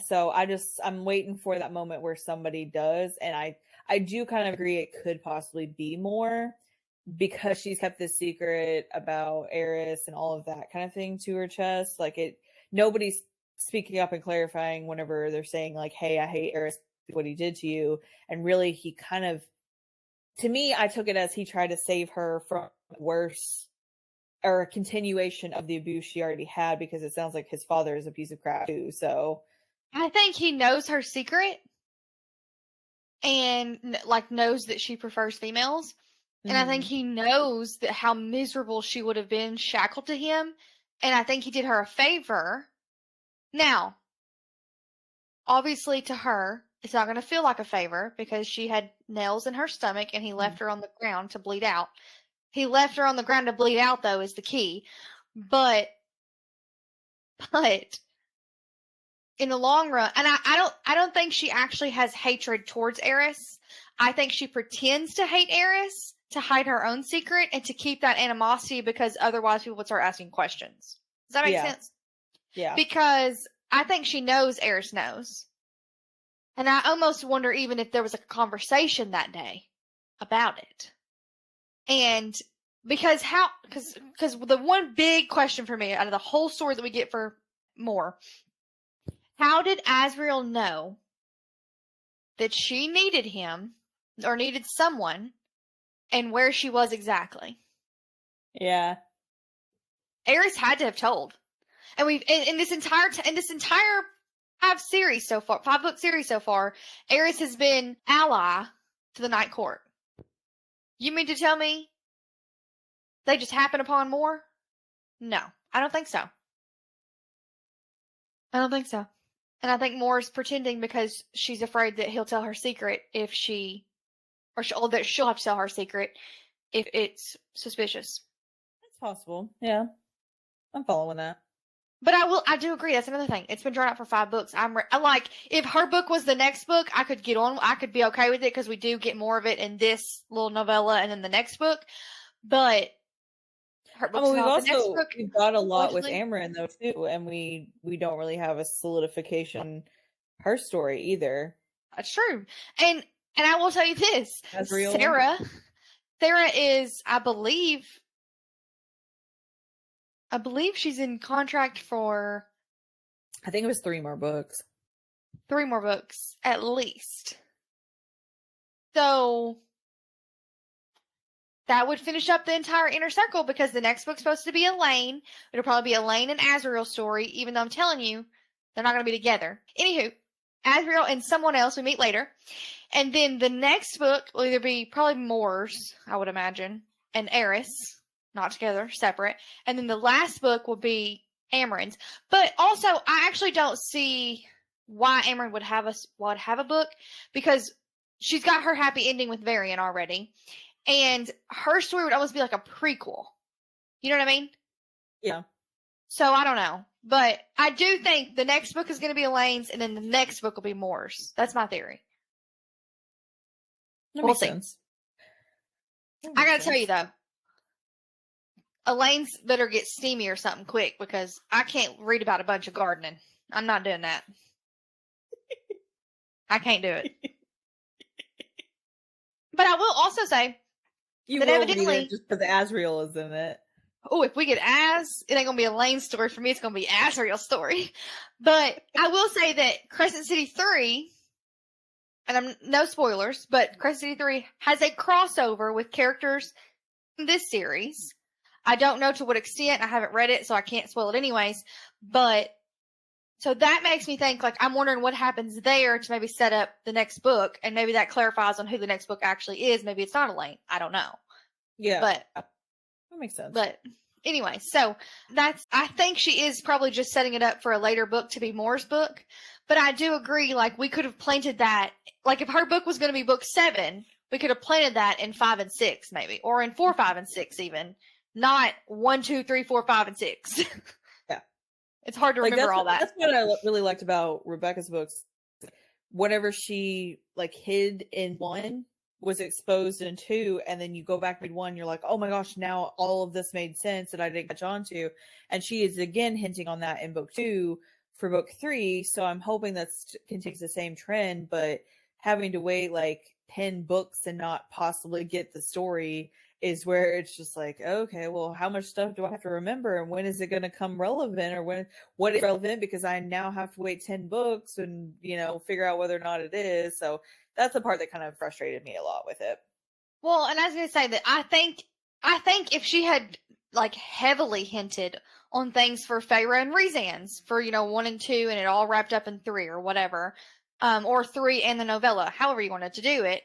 Speaker 1: So I'm waiting for that moment where somebody does, and I do kind of agree it could possibly be more, because she's kept this secret about Eris and all of that kind of thing to her chest. Like, nobody's speaking up and clarifying whenever they're saying like, hey, I hate Eris, what he did to you. And really, he kind of, to me, I took it as he tried to save her from worse, or a continuation of the abuse she already had, because it sounds like his father is a piece of crap too. So
Speaker 2: I think he knows her secret and like knows that she prefers females. And I think he knows that how miserable she would have been shackled to him. And I think he did her a favor. Now, obviously to her, it's not going to feel like a favor because she had nails in her stomach and he left her on the ground to bleed out. He left her on the ground to bleed out, though, is the key. But in the long run, and I don't think she actually has hatred towards Eris. I think she pretends to hate Eris to hide her own secret and to keep that animosity, because otherwise people would start asking questions. Does that make sense?
Speaker 1: Yeah.
Speaker 2: Because I think she knows Eris knows. And I almost wonder even if there was a conversation that day about it. And because the one big question for me out of the whole story that we get for more, how did Azriel know that she needed him or needed someone, and where she was exactly?
Speaker 1: Yeah.
Speaker 2: Eris had to have told. And we've in this entire 5-book series so far, Eris has been ally to the Night Court. You mean to tell me they just happen upon more? No, I don't think so. I don't think so. And I think Moore's pretending because she's afraid that he'll tell her secret that she'll have to tell her secret if it's suspicious.
Speaker 1: That's possible. Yeah. I'm following that.
Speaker 2: But I do agree. That's another thing. It's been drawn out for 5 books. I like, if her book was the next book, I could be okay with it, because we do get more of it in this little novella and in the next book. But her book's not the next book.
Speaker 1: We've got a lot with Amren though too, and we don't really have a solidification her story either.
Speaker 2: That's true. And I will tell you this. Sarah is, I believe she's in contract for,
Speaker 1: I think it was 3 more books.
Speaker 2: 3 more books, at least. So that would finish up the entire Inner Circle, because the next book's supposed to be Elaine. It'll probably be Elaine and Azriel's story, even though I'm telling you, they're not going to be together. Anywho, Azriel and someone else we meet later. And then the next book will either be probably Moore's, I would imagine, and Eris. Not together, separate. And then the last book will be Amren's. But also, I actually don't see why Amren would have a book, because she's got her happy ending with Varian already. And her story would almost be like a prequel. You know what I mean?
Speaker 1: Yeah.
Speaker 2: So I don't know. But I do think the next book is going to be Elaine's, and then the next book will be Moore's. That's my theory.
Speaker 1: That makes sense.
Speaker 2: I got to tell you, though, Elaine's better get steamy or something quick, because I can't read about a bunch of gardening. I'm not doing that. I can't do it. But I will also say that evidently,
Speaker 1: just because Azriel is in it.
Speaker 2: Oh, if we get Az, it ain't gonna be Elaine's story for me. It's gonna be Azriel's story. But I will say that Crescent City 3, and I'm no spoilers, but Crescent City 3 has a crossover with characters in this series. I don't know to what extent. I haven't read it, so I can't spoil it anyways. But so that makes me think, like, I'm wondering what happens there to maybe set up the next book, and maybe that clarifies on who the next book actually is. Maybe it's not Elaine. I don't know.
Speaker 1: Yeah.
Speaker 2: But
Speaker 1: that makes sense.
Speaker 2: But anyway, so I think she is probably just setting it up for a later book to be Moore's book. But I do agree, like, we could have planted that, like, if her book was going to be book 7, we could have planted that in 5 and 6, maybe, or in 4, 5, and 6 even. Not 1, 2, 3, 4, 5, and 6.
Speaker 1: Yeah.
Speaker 2: It's hard to remember all that.
Speaker 1: That's what I really liked about Rebecca's books. Whenever she, like, hid in one, was exposed in 2, and then you go back to 1, you're like, oh my gosh, now all of this made sense that I didn't catch on to. And she is again hinting on that in book 2 for book 3. So I'm hoping that continues the same trend, but having to wait like 10 books and not possibly get the story is where it's just like, okay, well, how much stuff do I have to remember, and when is it going to come relevant, or what is relevant, because I now have to wait 10 books and, figure out whether or not it is. So that's the part that kind of frustrated me a lot with it.
Speaker 2: Well, and I was going to say that I think if she had like heavily hinted on things for Feyre and Rhys for 1 and 2, and it all wrapped up in 3 or whatever, or 3 and the novella, however you wanted to do it,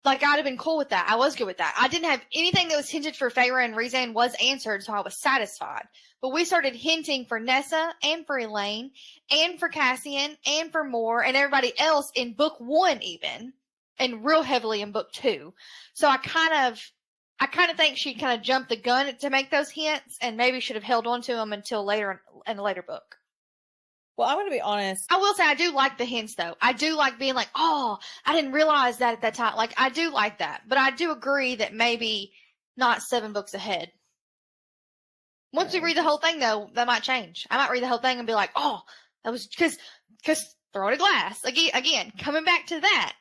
Speaker 2: like, I'd have been cool with that. I was good with that. I didn't have anything that was hinted for Feyre and Rhys was answered, so I was satisfied. But we started hinting for Nessa and for Elaine and for Cassian and for Moore and everybody else in book 1 even, and real heavily in book 2. So I kind of think she kind of jumped the gun to make those hints, and maybe should have held on to them until later in a later book.
Speaker 1: Well, I'm going to be honest.
Speaker 2: I will say I do like the hints, though. I do like being like, oh, I didn't realize that at that time. Like, I do like that. But I do agree that maybe not 7 books ahead. Once we read the whole thing, though, that might change. I might read the whole thing and be like, oh, that was because throw it a glass. Again, coming back to that,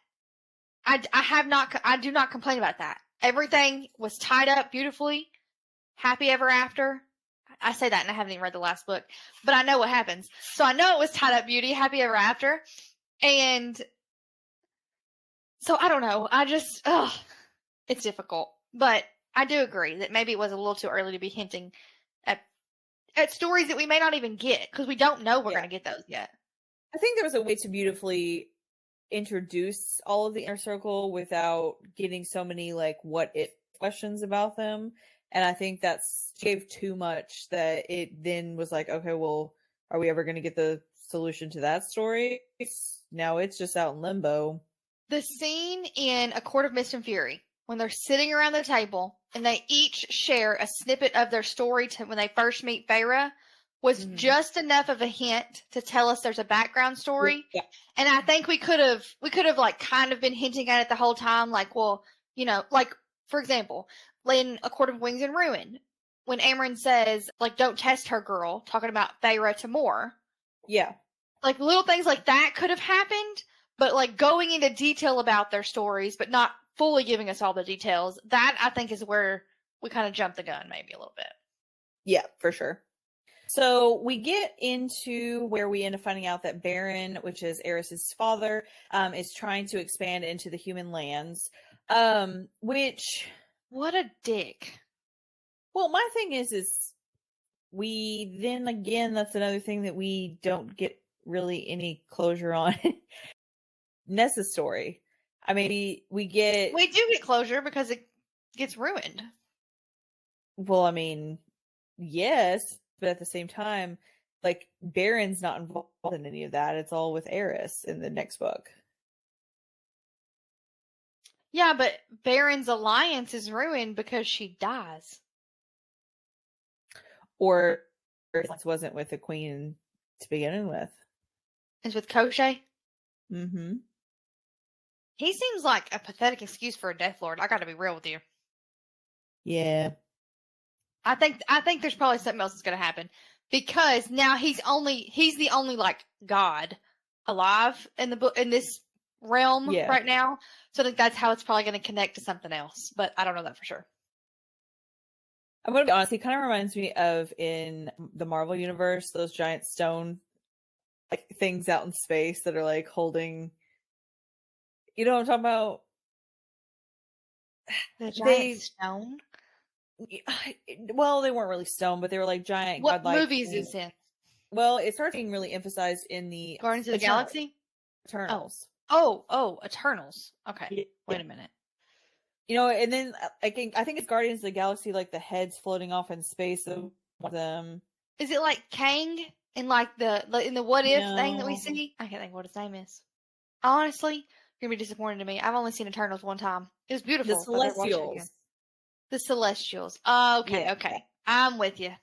Speaker 2: I do not complain about that. Everything was tied up beautifully. Happy ever after. I say that and I haven't even read the last book, but I know what happens. So I know it was tied up beauty, happy ever after. And so I don't know. It's difficult, but I do agree that maybe it was a little too early to be hinting at stories that we may not even get, because we don't know we're going to get those yet.
Speaker 1: I think there was a way to beautifully introduce all of the inner circle without getting so many like what if questions about them. And I think that's gave too much that it then was like, okay, well, are we ever going to get the solution to that story? Now it's just out in limbo.
Speaker 2: The scene in A Court of Mist and Fury, when they're sitting around the table and they each share a snippet of their story to when they first meet Feyre, was just enough of a hint to tell us there's a background story.
Speaker 1: Yeah.
Speaker 2: And I think we could have like kind of been hinting at it the whole time. Like, well, like, for example, in A Court of Wings and Ruin, when Amren says, like, don't test her, girl, talking about Feyre to Moore.
Speaker 1: Yeah.
Speaker 2: Like, little things like that could have happened, but, like, going into detail about their stories, but not fully giving us all the details, that, I think, is where we kind of jumped the gun maybe a little bit.
Speaker 1: Yeah, for sure. So we get into where we end up finding out that Baron, which is Eris's father, is trying to expand into the human lands, which...
Speaker 2: What a dick.
Speaker 1: Well, my thing is we then again, that's another thing that we don't get really any closure on. Nessa's story. I mean, we do
Speaker 2: get closure because it gets ruined.
Speaker 1: Well, I mean, yes, but at the same time, like, Baron's not involved in any of that. It's all with Eris in the next book.
Speaker 2: Yeah, but Baron's alliance is ruined because she dies.
Speaker 1: Or it wasn't with the queen to begin with.
Speaker 2: It's with Koshe?
Speaker 1: Mm-hmm.
Speaker 2: He seems like a pathetic excuse for a Death Lord. I gotta be real with you.
Speaker 1: Yeah.
Speaker 2: I think there's probably something else that's gonna happen. Because now he's the only like god alive in the book in this realm right now. So I think that's how it's probably going to connect to something else, but I don't know that for sure.
Speaker 1: I'm going to be honest, he kind of reminds me of in the Marvel universe, those giant stone like things out in space that are like holding, you know what I'm talking about?
Speaker 2: The giant stone?
Speaker 1: Well, they weren't really stone, but they were like giant.
Speaker 2: What
Speaker 1: godlike
Speaker 2: movies is in?
Speaker 1: Well, it started being really emphasized in the
Speaker 2: Guardians of the Galaxy?
Speaker 1: Eternals.
Speaker 2: Oh, Eternals. Okay. Yeah. Wait a minute.
Speaker 1: You know, and then I think it's Guardians of the Galaxy, like the heads floating off in space of them.
Speaker 2: Is it like Kang in like in the what if thing that we see? I can't think what his name is. Honestly, you're gonna be disappointed in me. I've only seen Eternals one time. It was beautiful.
Speaker 1: The Celestials.
Speaker 2: The Celestials. Oh, okay,
Speaker 1: yeah.
Speaker 2: Okay. I'm with you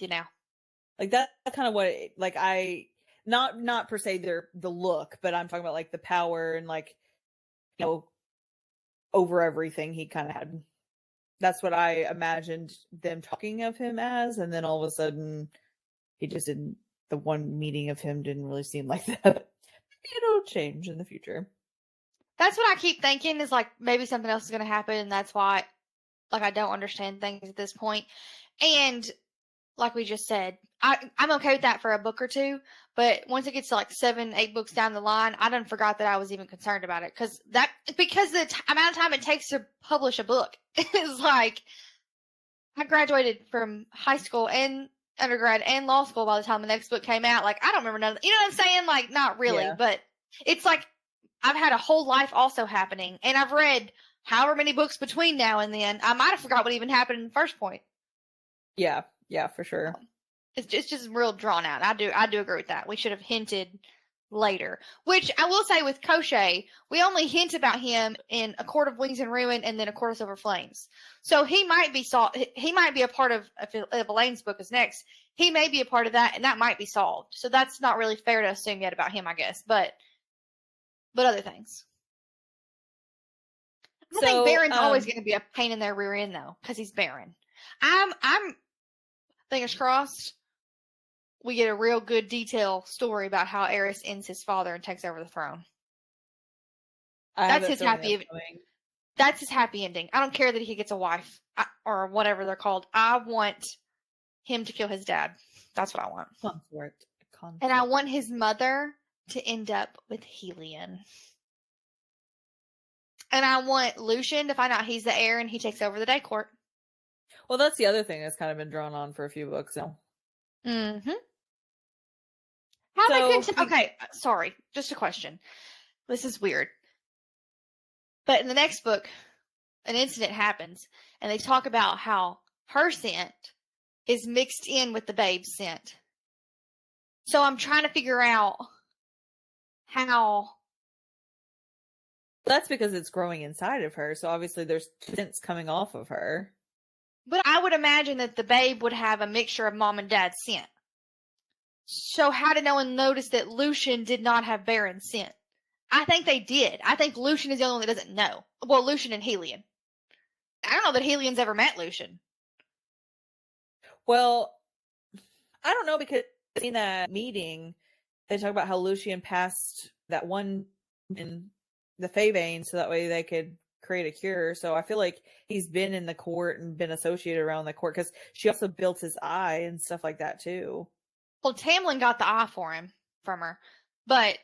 Speaker 2: now.
Speaker 1: Like that's kind of what not per se the look, but I'm talking about like the power and like, you know, over everything he kind of had. That's what I imagined them talking of him as, and then all of a sudden he just didn't, the one meeting of him didn't really seem like that. Maybe it'll change in the future.
Speaker 2: That's what I keep thinking, is like maybe something else is going to happen, and that's why like I don't understand things at this point. And like we just said, I'm okay with that for a book or two, but once it gets to like 7, 8 books down the line, I done forgot that I was even concerned about it, because the amount of time it takes to publish a book is like, I graduated from high school and undergrad and law school by the time the next book came out. Like, I don't remember none of that. You know what I'm saying? Like, not really,
Speaker 1: Yeah.
Speaker 2: but it's like I've had a whole life also happening, and I've read however many books between now and then. I might have forgot what even happened in the first point.
Speaker 1: Yeah, for sure.
Speaker 2: It's just real drawn out. I do agree with that. We should have hinted later. Which I will say with Crochet, we only hint about him in A Court of Wings and Ruin and then A Court of Silver Flames. So he might be a part of, if Elaine's book is next, he may be a part of that, and that might be solved. So that's not really fair to assume yet about him, I guess. But other things. I think Baron's always going to be a pain in their rear end, though, because he's Baron. I'm fingers crossed, we get a real good detail story about how Aerys ends his father and takes over the throne. That's his happy ending. I don't care that he gets a wife or whatever they're called. I want him to kill his dad. That's what I want.
Speaker 1: Consort.
Speaker 2: And I want his mother to end up with Helion. And I want Lucian to find out he's the heir and he takes over the day court.
Speaker 1: Well, that's the other thing that's kind of been drawn on for a few books now.
Speaker 2: Mm-hmm. Okay, sorry. Just a question. This is weird. But in the next book, an incident happens, and they talk about how her scent is mixed in with the babe's scent. So I'm trying to figure out how.
Speaker 1: That's because it's growing inside of her, so obviously there's scents coming off of her.
Speaker 2: But I would imagine that the babe would have a mixture of mom and dad's scent. So how did no one notice that Lucian did not have Baron's scent? I think they did. I think Lucian is the only one that doesn't know. Well, Lucian and Helion. I don't know that Helion's ever met Lucian.
Speaker 1: Well, I don't know, because in that meeting, they talk about how Lucian passed that one in the Fey vein so that way they could create a cure. So I feel like he's been in the court and been associated around the court, because she also built his eye and stuff like that too.
Speaker 2: Well, Tamlin got the eye from her. But,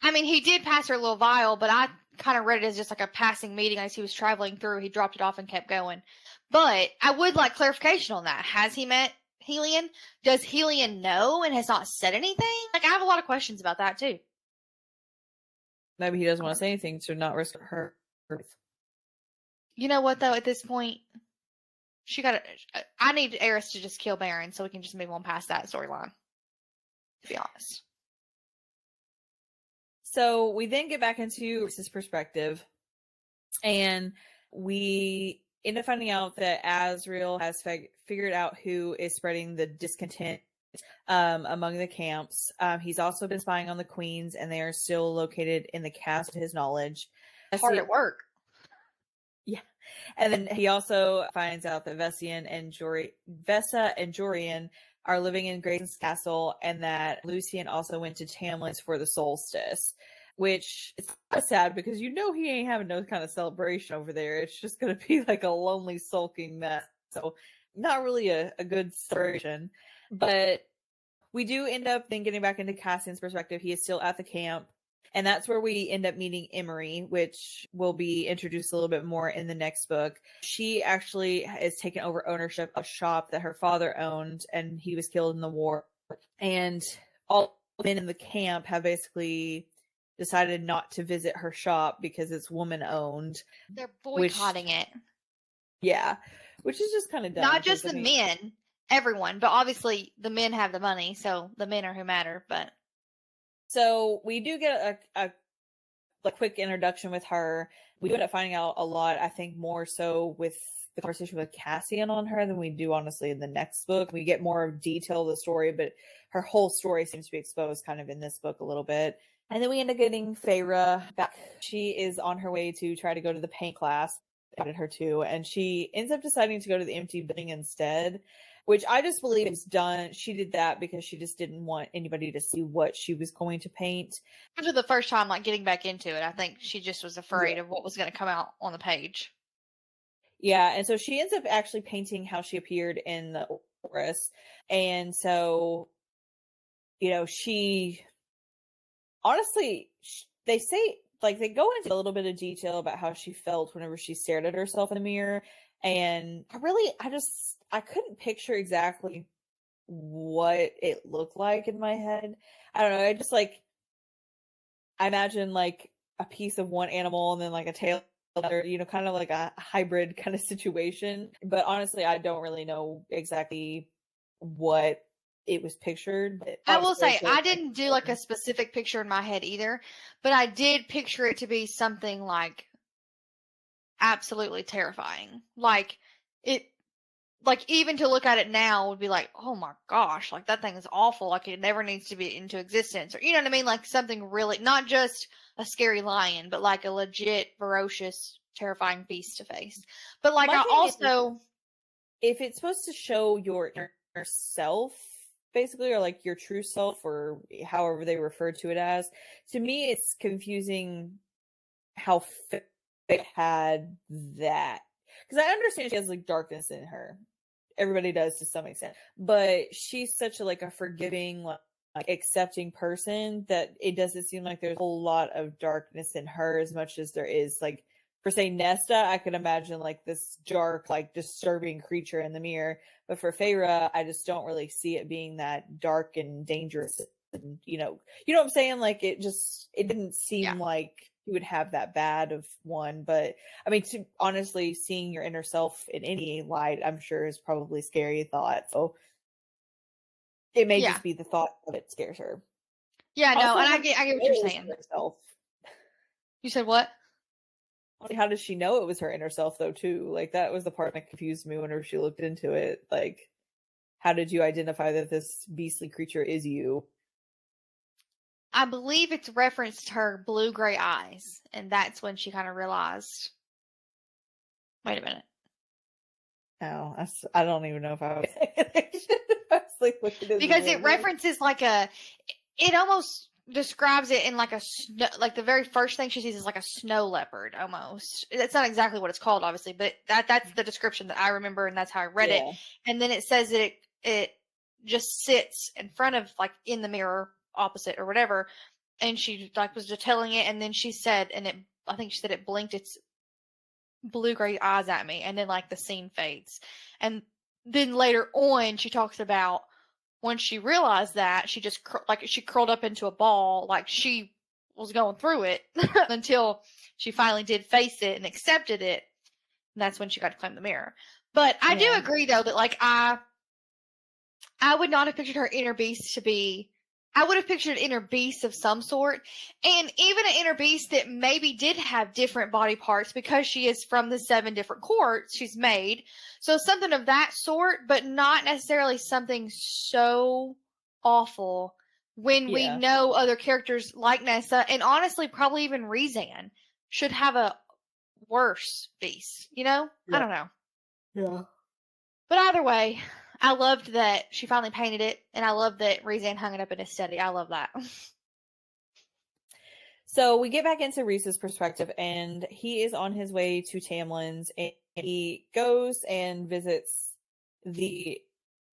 Speaker 2: I mean, he did pass her a little vial, but I kind of read it as just like a passing meeting as he was traveling through. He dropped it off and kept going. But I would like clarification on that. Has he met Helion? Does Helion know and has not said anything? Like, I have a lot of questions about that, too.
Speaker 1: Maybe he doesn't want to say anything to not risk her.
Speaker 2: You know what, though, at this point, I need Aerys to just kill Baron so we can just move on past that storyline, to be honest.
Speaker 1: So we then get back into Rhys's perspective, and we end up finding out that Azriel has figured out who is spreading the discontent among the camps. He's also been spying on the queens, and they are still located in the cast to his knowledge.
Speaker 2: Hard at work.
Speaker 1: Yeah. And then he also finds out that Vessa and Jorian are living in Grayson's castle, and that Lucian also went to Tamlin's for the solstice, which is sad because he ain't having no kind of celebration over there. It's just going to be like a lonely, sulking mess. So not really a good celebration. But we do end up then getting back into Cassian's perspective. He is still at the camp. And that's where we end up meeting Emery, which will be introduced a little bit more in the next book. She actually is taking over ownership of a shop that her father owned, and he was killed in the war. And all men in the camp have basically decided not to visit her shop because it's woman-owned.
Speaker 2: They're boycotting it.
Speaker 1: Yeah, which is just kind of dumb.
Speaker 2: Not just the men, everyone. But obviously the men have the money, so the men are who matter, but...
Speaker 1: So we do get a quick introduction with her. We end up finding out a lot, I think, more so with the conversation with Cassian on her than we do, honestly, in the next book. We get more of detail of the story, but her whole story seems to be exposed kind of in this book a little bit. And then we end up getting Feyre back. She is on her way to try to go to the paint class. Added her to, and she ends up deciding to go to the empty building instead, which I just believe is done. She did that because she just didn't want anybody to see what she was going to paint.
Speaker 2: After the first time, like getting back into it, I think she just was afraid of what was going to come out on the page.
Speaker 1: Yeah, and so she ends up actually painting how she appeared in the chorus. And so, she honestly, they say, like, they go into a little bit of detail about how she felt whenever she stared at herself in the mirror. And I couldn't picture exactly what it looked like in my head. I don't know. I imagine like a piece of one animal and then like a tail, kind of like a hybrid kind of situation. But honestly, I don't really know exactly what it was pictured.
Speaker 2: I will say I didn't do like a specific picture in my head either, but I did picture it to be something like absolutely terrifying. Like even to look at it now would be like, oh my gosh, like that thing is awful. Like it never needs to be into existence, or you know what I mean? Like something really, not just a scary lion, but like a legit, ferocious, terrifying beast to face. But like
Speaker 1: if it's supposed to show your inner self, basically, or like your true self, or however they refer to it as, to me, it's confusing how Faye had that. Because I understand she has like darkness in her. Everybody does to some extent, but she's such a forgiving, like accepting person that it doesn't seem like there's a whole lot of darkness in her as much as there is like for say Nesta. I could imagine like this dark, like disturbing creature in the mirror, but for Feyre, I just don't really see it being that dark and dangerous. And, you know what I'm saying? Like it didn't seem like you would have that bad of one. But I mean, honestly, seeing your inner self in any light, I'm sure is probably a scary thought. So it may just be the thought of it scares her.
Speaker 2: Yeah, no, and I get what you're saying.
Speaker 1: Herself.
Speaker 2: You said what?
Speaker 1: How does she know it was her inner self though too? Like that was the part that confused me whenever she looked into it. Like, how did you identify that this beastly creature is you?
Speaker 2: I believe it's referenced her blue-gray eyes, and that's when she kind of realized. Wait a minute.
Speaker 1: Oh, I don't even know if I was like looking at
Speaker 2: because it references it almost describes it in like the very first thing she sees is like a snow leopard almost. It's not exactly what it's called, obviously, but that's the description that I remember, and that's how I read it. And then it says that it just sits in front of like in the mirror opposite or whatever, and she like was just telling it, and then she said, I think she said it blinked its blue-gray eyes at me, and then like the scene fades. And then later on she talks about when she realized that she just she curled up into a ball, like she was going through it until she finally did face it and accepted it, and that's when she got to claim the mirror. But I do agree though that like I would not have pictured her inner beast to be. I would have pictured an inner beast of some sort, and even an inner beast that maybe did have different body parts because she is from the 7 different courts she's made. So something of that sort, but not necessarily something so awful when we know other characters like Nessa, and honestly probably even Rhysand, should have a worse beast, you know? I don't know.
Speaker 1: Yeah.
Speaker 2: But either way, I loved that she finally painted it, and I love that Rhysand hung it up in his study. I love that.
Speaker 1: So we get back into Rhys's perspective, and he is on his way to Tamlin's, and he goes and visits the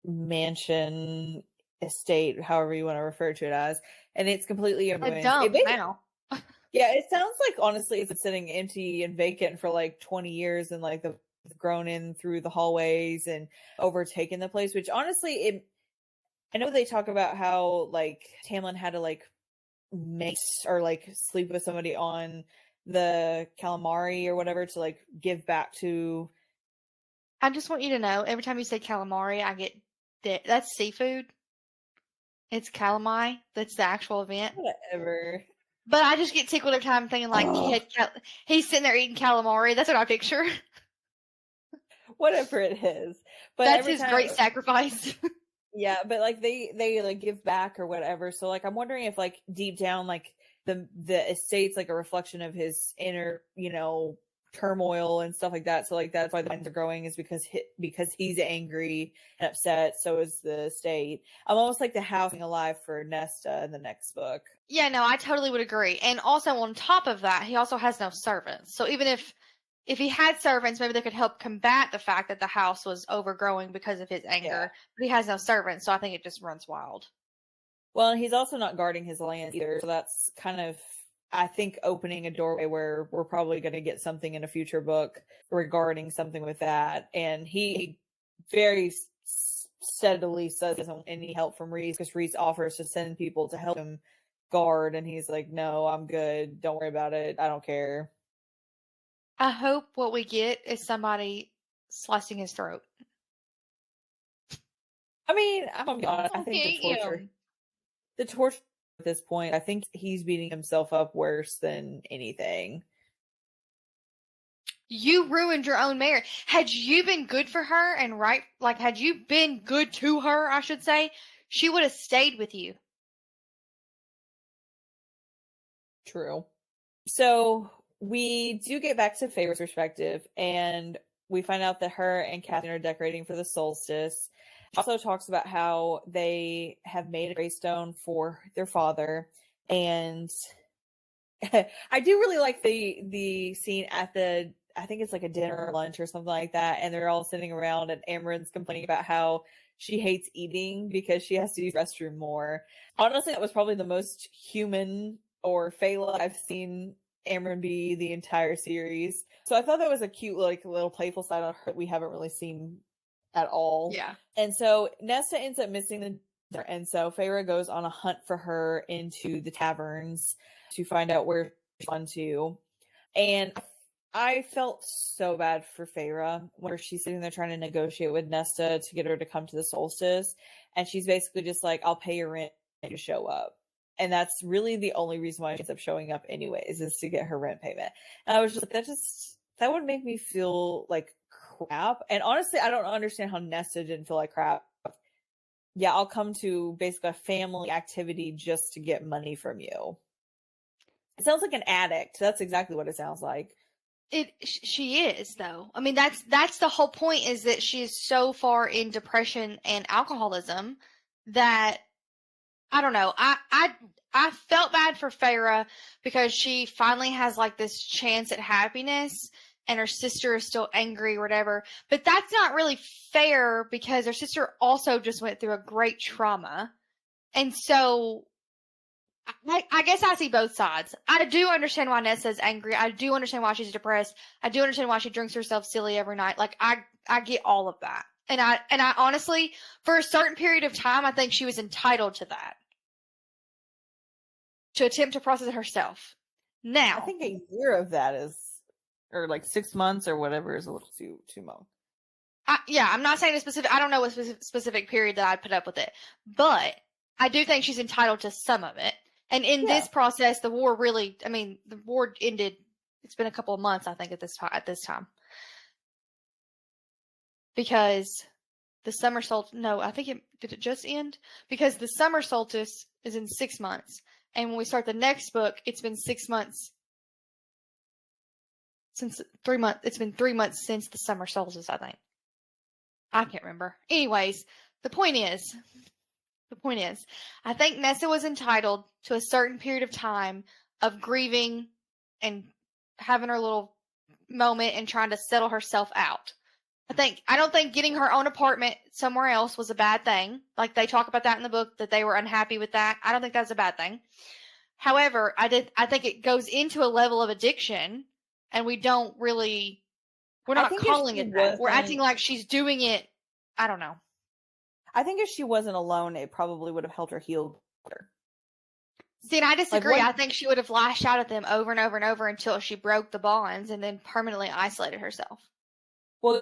Speaker 1: mansion, estate, however you want to refer to it as, and it's completely ruined.
Speaker 2: Now.
Speaker 1: Yeah, it sounds like honestly it's sitting empty and vacant for like 20 years, and like the grown in through the hallways and overtaken the place, which honestly I know they talk about how like Tamlin had to like mace or like sleep with somebody on the calamari or whatever to like give back to.
Speaker 2: I just want you to know, every time you say calamari, I get that's seafood. It's calamari. That's the actual event.
Speaker 1: Whatever.
Speaker 2: But I just get tickled every time thinking like he's sitting there eating calamari. That's what I picture.
Speaker 1: Whatever it is, but
Speaker 2: that's his great sacrifice.
Speaker 1: Yeah, but like they like give back or whatever. So like I'm wondering if like deep down like the estate's like a reflection of his inner, turmoil and stuff like that. So like that's why the vines are growing, is because he's angry and upset. So is the estate. I'm almost like the housing alive for Nesta in the next book.
Speaker 2: Yeah, no, I totally would agree. And also on top of that, he also has no servants. So even if he had servants, maybe they could help combat the fact that the house was overgrowing because of his anger.
Speaker 1: Yeah.
Speaker 2: But he has no servants, so I think it just runs wild.
Speaker 1: Well, and he's also not guarding his land either. So that's kind of, I think, opening a doorway where we're probably going to get something in a future book regarding something with that. And he very steadily says he doesn't want any help from Rhys, because Rhys offers to send people to help him guard, and he's like, no, I'm good. Don't worry about it. I don't care.
Speaker 2: I hope what we get is somebody slicing his throat.
Speaker 1: I mean, I'm gonna be honest. I think the torture at this point, I think he's beating himself up worse than anything.
Speaker 2: You ruined your own marriage. Had you been good for her and right, like had you been good to her, I should say, she would have stayed with you.
Speaker 1: True. So we do get back to Feyre's perspective, and we find out that her and Cassian are decorating for the solstice. She also talks about how they have made a gravestone for their father, and I do really like the scene at the, I think it's like a dinner or lunch or something like that, and they're all sitting around, and Amren's complaining about how she hates eating because she has to use the restroom more. Honestly, that was probably the most human or Feyla I've seen Amren be the entire series. So I thought that was a cute, like, little playful side of her that we haven't really seen at all.
Speaker 2: Yeah.
Speaker 1: And so Nesta ends up missing the dinner, and so Feyre goes on a hunt for her into the taverns to find out where she's gone to. And I felt so bad for Feyre where she's sitting there trying to negotiate with Nesta to get her to come to the solstice, and she's basically just like, I'll pay your rent to show up. And that's really the only reason why she ends up showing up anyways, is to get her rent payment. And I was just like, that would make me feel like crap. And honestly, I don't understand how Nesta didn't feel like crap. Yeah, I'll come to basically a family activity just to get money from you. It sounds like an addict. That's exactly what it sounds like.
Speaker 2: She is, though. I mean, that's the whole point, is that she is so far in depression and alcoholism that, I don't know. I felt bad for Feyre because she finally has like this chance at happiness, and her sister is still angry or whatever. But that's not really fair because her sister also just went through a great trauma. And so I guess I see both sides. I do understand why Nessa's angry. I do understand why she's depressed. I do understand why she drinks herself silly every night. Like I get all of that. And I honestly, for a certain period of time, I think she was entitled to that. To attempt to process it herself. Now,
Speaker 1: I think a year of that is, or like 6 months or whatever, is a little too long.
Speaker 2: I'm not saying a specific, I don't know what specific period that I'd put up with it, but I do think she's entitled to some of it. And in this process, the war the war ended, it's been a couple of months, I think, at this time. Because the summer solstice, no, I think did it just end? Because the summer solstice is in 6 months. And when we start the next book, it's been 6 months since 3 months. It's been 3 months since the summer solstice, I think. I can't remember. Anyways, the point is, I think Nessa was entitled to a certain period of time of grieving and having her little moment and trying to settle herself out. I don't think getting her own apartment somewhere else was a bad thing. Like, they talk about that in the book, that they were unhappy with that. I don't think that's a bad thing. However, I think it goes into a level of addiction, and we're not calling it that. We're acting like she's doing it. I don't know.
Speaker 1: I think if she wasn't alone, it probably would have helped her heal better.
Speaker 2: See, and I disagree. I think she would have lashed out at them over and over and over until she broke the bonds and then permanently isolated herself.
Speaker 1: Well,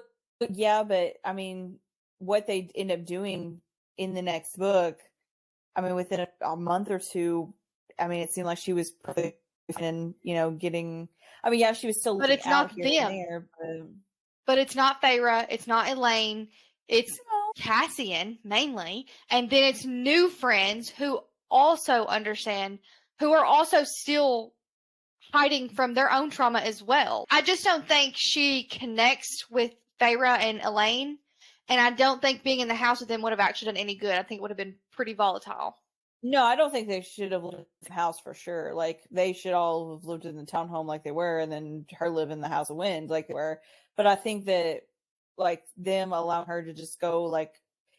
Speaker 1: yeah, but I mean, what they end up doing in the next book, I mean, within a month or two, I mean, it seemed like she was perfect and, getting, I mean, yeah, she was still,
Speaker 2: but it's not them.
Speaker 1: There,
Speaker 2: but it's not Feyre. It's not Elaine. It's Cassian mainly. And then it's new friends who also understand who are also still hiding from their own trauma as well. I just don't think she connects with Feyre and Elaine, and I don't think being in the house with them would have actually done any good. I think it would have been pretty volatile.
Speaker 1: No, I don't think they should have lived in the house for sure. Like, they should all have lived in the townhome like they were, and then her live in the House of Wind like they were. But I think that, like, them allowing her to just go, like,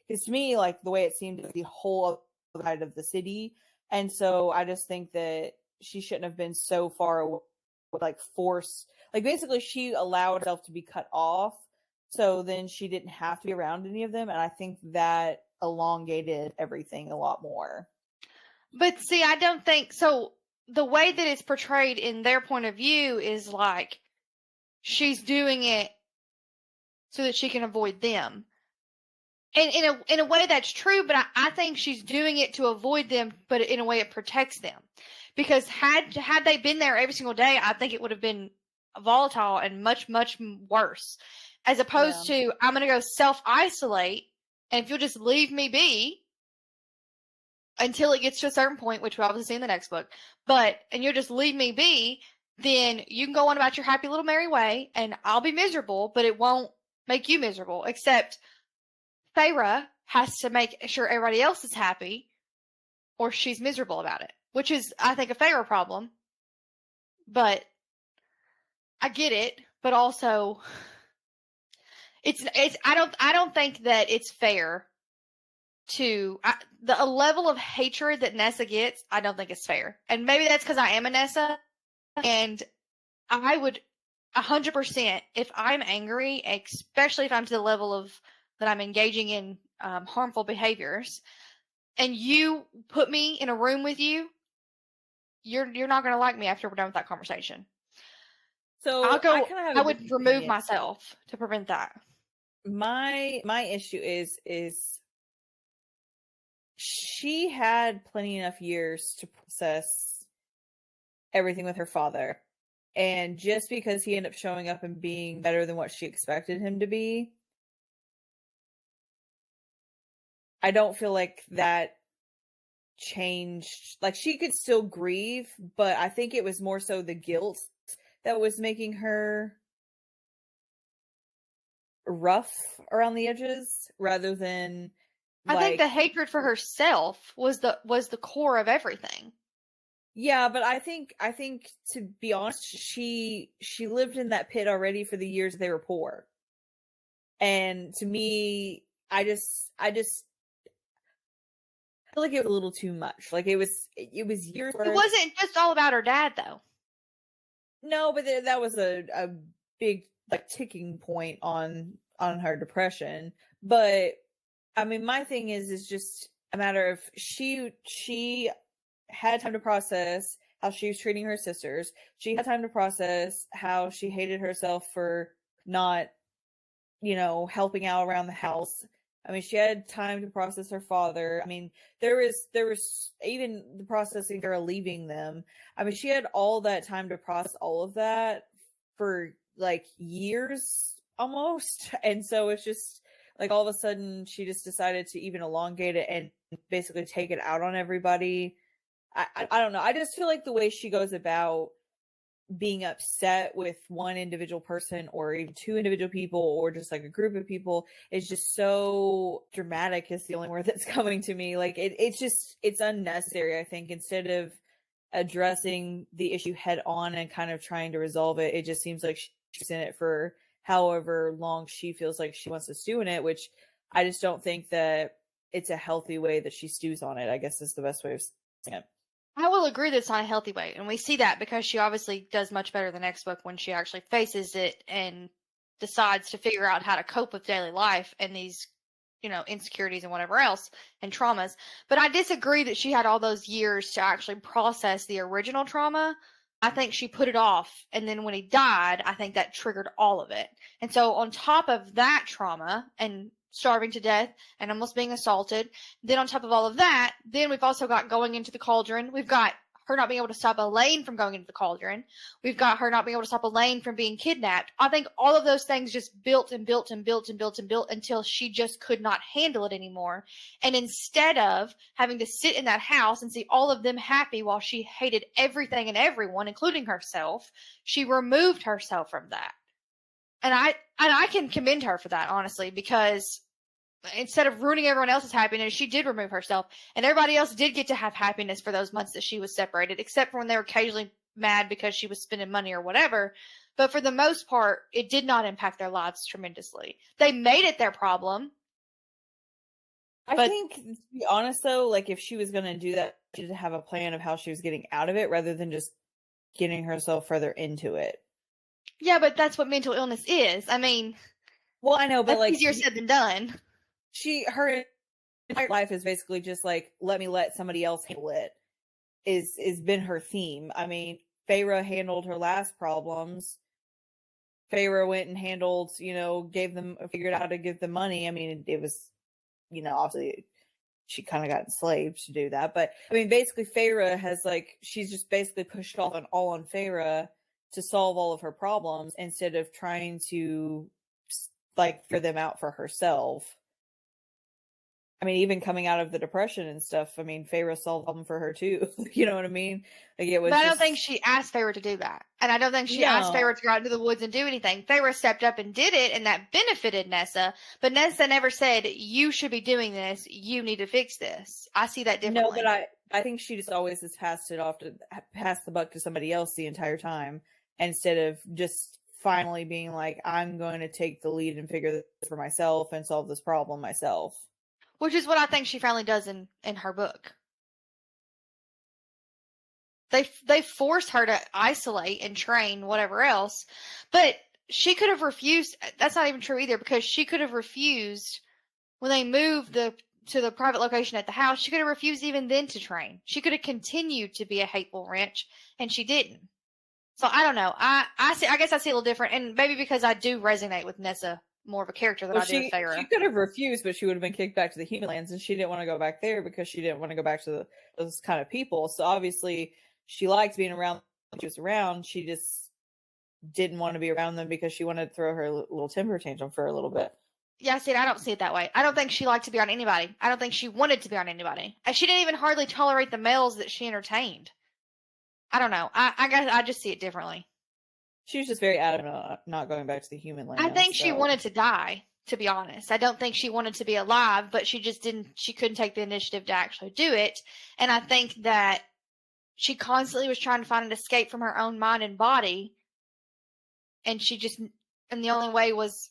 Speaker 1: because to me, like, the way it seemed the whole other side of the city. And so I just think that she shouldn't have been so far away, like, forced. Like, basically, she allowed herself to be cut off, so then she didn't have to be around any of them. And I think that elongated everything a lot more.
Speaker 2: But see, I don't think so. The way that it's portrayed in their point of view is like she's doing it so that she can avoid them. And in a way that's true, but I think she's doing it to avoid them, but in a way it protects them. Because had they been there every single day, I think it would have been volatile and much, much worse. As opposed to, I'm going to go self-isolate, and if you'll just leave me be until it gets to a certain point, which we'll obviously see in the next book, and you'll just leave me be, then you can go on about your happy little merry way, and I'll be miserable, but it won't make you miserable, except Feyre has to make sure everybody else is happy, or she's miserable about it, which is, I think, a Feyre problem. But I get it, but also I don't think that it's fair to the level of hatred that Nesta gets. I don't think it's fair, and maybe that's because I am a Nesta, and I would 100% if I'm angry, especially if I'm to the level of that I'm engaging in harmful behaviors, and you put me in a room with you, you're not going to like me after we're done with that conversation.
Speaker 1: So
Speaker 2: I would remove myself to prevent that.
Speaker 1: My issue is she had plenty enough years to process everything with her father. And just because he ended up showing up and being better than what she expected him to be, I don't feel like that changed. Like, she could still grieve, but I think it was more so the guilt that was making her rough around the edges rather than
Speaker 2: I think the hatred for herself was the core of everything.
Speaker 1: Yeah, but I think to be honest, she lived in that pit already for the years they were poor. And to me, I feel like it was a little too much. Like, it was years worth.
Speaker 2: It wasn't just all about her dad, though.
Speaker 1: No, but that was a big, like, ticking point on her depression. But I mean, my thing is just a matter of she had time to process how she was treating her sisters. She had time to process how she hated herself for not, helping out around the house. I mean, she had time to process her father. I mean, there was even the processing her leaving them. I mean, she had all that time to process all of that for like years almost. And so it's just like all of a sudden she just decided to even elongate it and basically take it out on everybody. I don't know. I just feel like the way she goes about being upset with one individual person or even two individual people or just like a group of people is just so dramatic is the only word that's coming to me. Like, it's unnecessary. I think instead of addressing the issue head on and kind of trying to resolve it, it just seems like she's in it for however long she feels like she wants to stew in it, which I just don't think that it's a healthy way that she stews on it, I guess is the best way of saying it.
Speaker 2: I will agree that it's not a healthy way, and we see that because she obviously does much better the next book when she actually faces it and decides to figure out how to cope with daily life and these, insecurities and whatever else and traumas. But I disagree that she had all those years to actually process the original trauma. I think she put it off, and then when he died, I think that triggered all of it. And so on top of that trauma and starving to death and almost being assaulted, then on top of all of that, then we've also got going into the cauldron. We've got her not being able to stop Elaine from going into the cauldron. We've got her not being able to stop Elaine from being kidnapped. I think all of those things just built and built and built and built and built until she just could not handle it anymore. And instead of having to sit in that house and see all of them happy while she hated everything and everyone, including herself, she removed herself from that. And I can commend her for that, honestly, because instead of ruining everyone else's happiness, she did remove herself. And everybody else did get to have happiness for those months that she was separated, except for when they were occasionally mad because she was spending money or whatever. But for the most part, it did not impact their lives tremendously. They made it their problem.
Speaker 1: I think, to be honest, though, like, if she was going to do that, she should have a plan of how she was getting out of it rather than just getting herself further into it.
Speaker 2: Yeah, but that's what mental illness is. I mean,
Speaker 1: well, I know, but
Speaker 2: that's
Speaker 1: like,
Speaker 2: easier said than done.
Speaker 1: Her entire life is basically just like, let somebody else handle it. Is been her theme. I mean, Feyre handled her last problems. Feyre went and handled, figured out how to give them money. I mean, it was, obviously she kind of got enslaved to do that. But I mean, basically Feyre has she's just basically pushed all on Feyre to solve all of her problems instead of trying to figure them out for herself. I mean, even coming out of the depression and stuff, I mean, Feyre solved the problem for her too. You know what I mean? But I
Speaker 2: don't think she asked Feyre to do that. And I don't think she asked Feyre to go out into the woods and do anything. Feyre stepped up and did it, and that benefited Nesta. But Nesta never said, you should be doing this. You need to fix this. I see that differently.
Speaker 1: No, but I think she just always has passed the buck to somebody else the entire time, instead of just finally being like, I'm going to take the lead and figure this for myself and solve this problem myself.
Speaker 2: Which is what I think she finally does in her book. They force her to isolate and train whatever else, but she could have refused. That's not even true either, because she could have refused when they moved to the private location at the house. She could have refused even then to train. She could have continued to be a hateful wrench, and she didn't. So I don't know. I guess I see a little different, and maybe because I do resonate with Nessa more of a character than I do with Feyre.
Speaker 1: She could have refused, but she would have been kicked back to the human lands, and she didn't want to go back there because she didn't want to go back to those kind of people. So obviously she liked being around when she was around. She just didn't want to be around them because she wanted to throw her little temper tantrum for a little bit.
Speaker 2: Yeah, see, I don't see it that way. I don't think she liked to be on anybody. I don't think she wanted to be on anybody. And she didn't even hardly tolerate the males that she entertained. I don't know. I guess I just see it differently.
Speaker 1: She was just very adamant on not going back to the human land.
Speaker 2: I think she wanted to die, to be honest. I don't think she wanted to be alive, but she just she couldn't take the initiative to actually do it. And I think that she constantly was trying to find an escape from her own mind and body. And and the only way was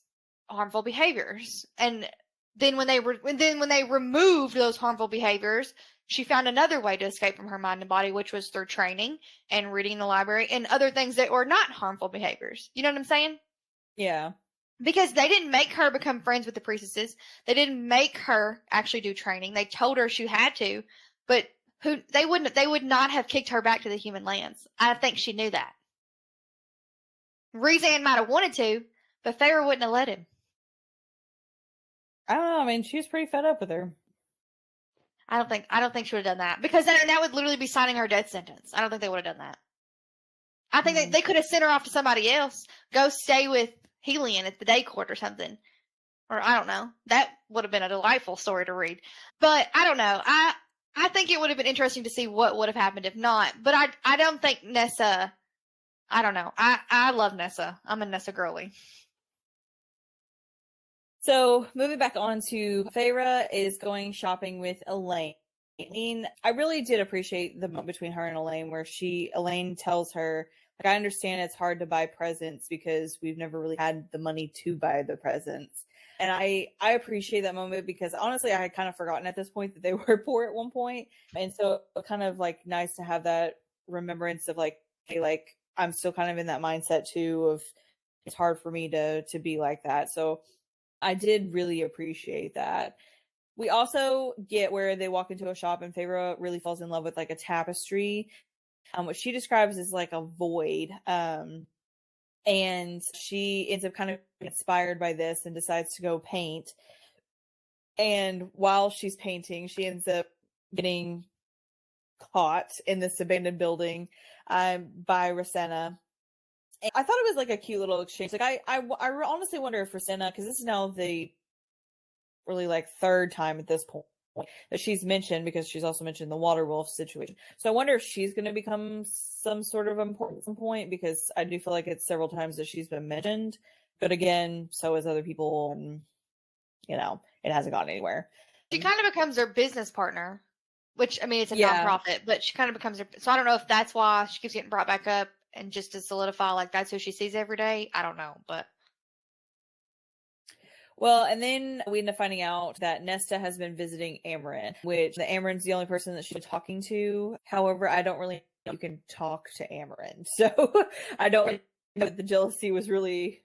Speaker 2: harmful behaviors. And then when they removed those harmful behaviors, she found another way to escape from her mind and body, which was through training and reading in the library and other things that were not harmful behaviors. You know what I'm saying?
Speaker 1: Yeah.
Speaker 2: Because they didn't make her become friends with the priestesses. They didn't make her actually do training. They told her she had to, but they would not have kicked her back to the human lands. I think she knew that. Rhys might have wanted to, but Feyre wouldn't have let him.
Speaker 1: I don't know. I mean, she was pretty fed up with her.
Speaker 2: I don't think she would have done that, because then that would literally be signing her death sentence. I don't think they would have done that. I think they could have sent her off to somebody else. Go stay with Helion at the day court or something. Or I don't know. That would have been a delightful story to read. But I don't know. I think it would have been interesting to see what would have happened if not. But I don't think Nessa, I don't know. I love Nessa. I'm a Nessa girly.
Speaker 1: So moving back on to Feyre is going shopping with Elaine. I mean, I really did appreciate the moment between her and Elaine where Elaine tells her, I understand it's hard to buy presents because we've never really had the money to buy the presents. And I appreciate that moment because honestly, I had kind of forgotten at this point that they were poor at one point. And so kind of nice to have that remembrance of hey, I'm still kind of in that mindset too of it's hard for me to be like that. So I did really appreciate that. We also get where they walk into a shop and Feyre really falls in love with a tapestry, what she describes as a void. And she ends up kind of inspired by this and decides to go paint. And while she's painting, she ends up getting caught in this abandoned building by Rosanna. And I thought it was like a cute little exchange. Like I honestly wonder if Rosanna, because this is now the really like third time at this point that she's mentioned, because she's also mentioned the water wolf situation. So I wonder if she's going to become some sort of important at some point, because I do feel like it's several times that she's been mentioned, but again, so is other people, and you know, it hasn't gone anywhere.
Speaker 2: She kind of becomes their business partner, which, I mean, it's a nonprofit, but she kind of becomes her. So I don't know if that's why she keeps getting brought back up, and just to solidify, like, that's who she sees every day. I don't know, but.
Speaker 1: Well, and then we end up finding out that Nesta has been visiting Amren, which the Amren's the only person that she's been talking to. However, I don't really know you can talk to Amren. So I don't know that the jealousy was really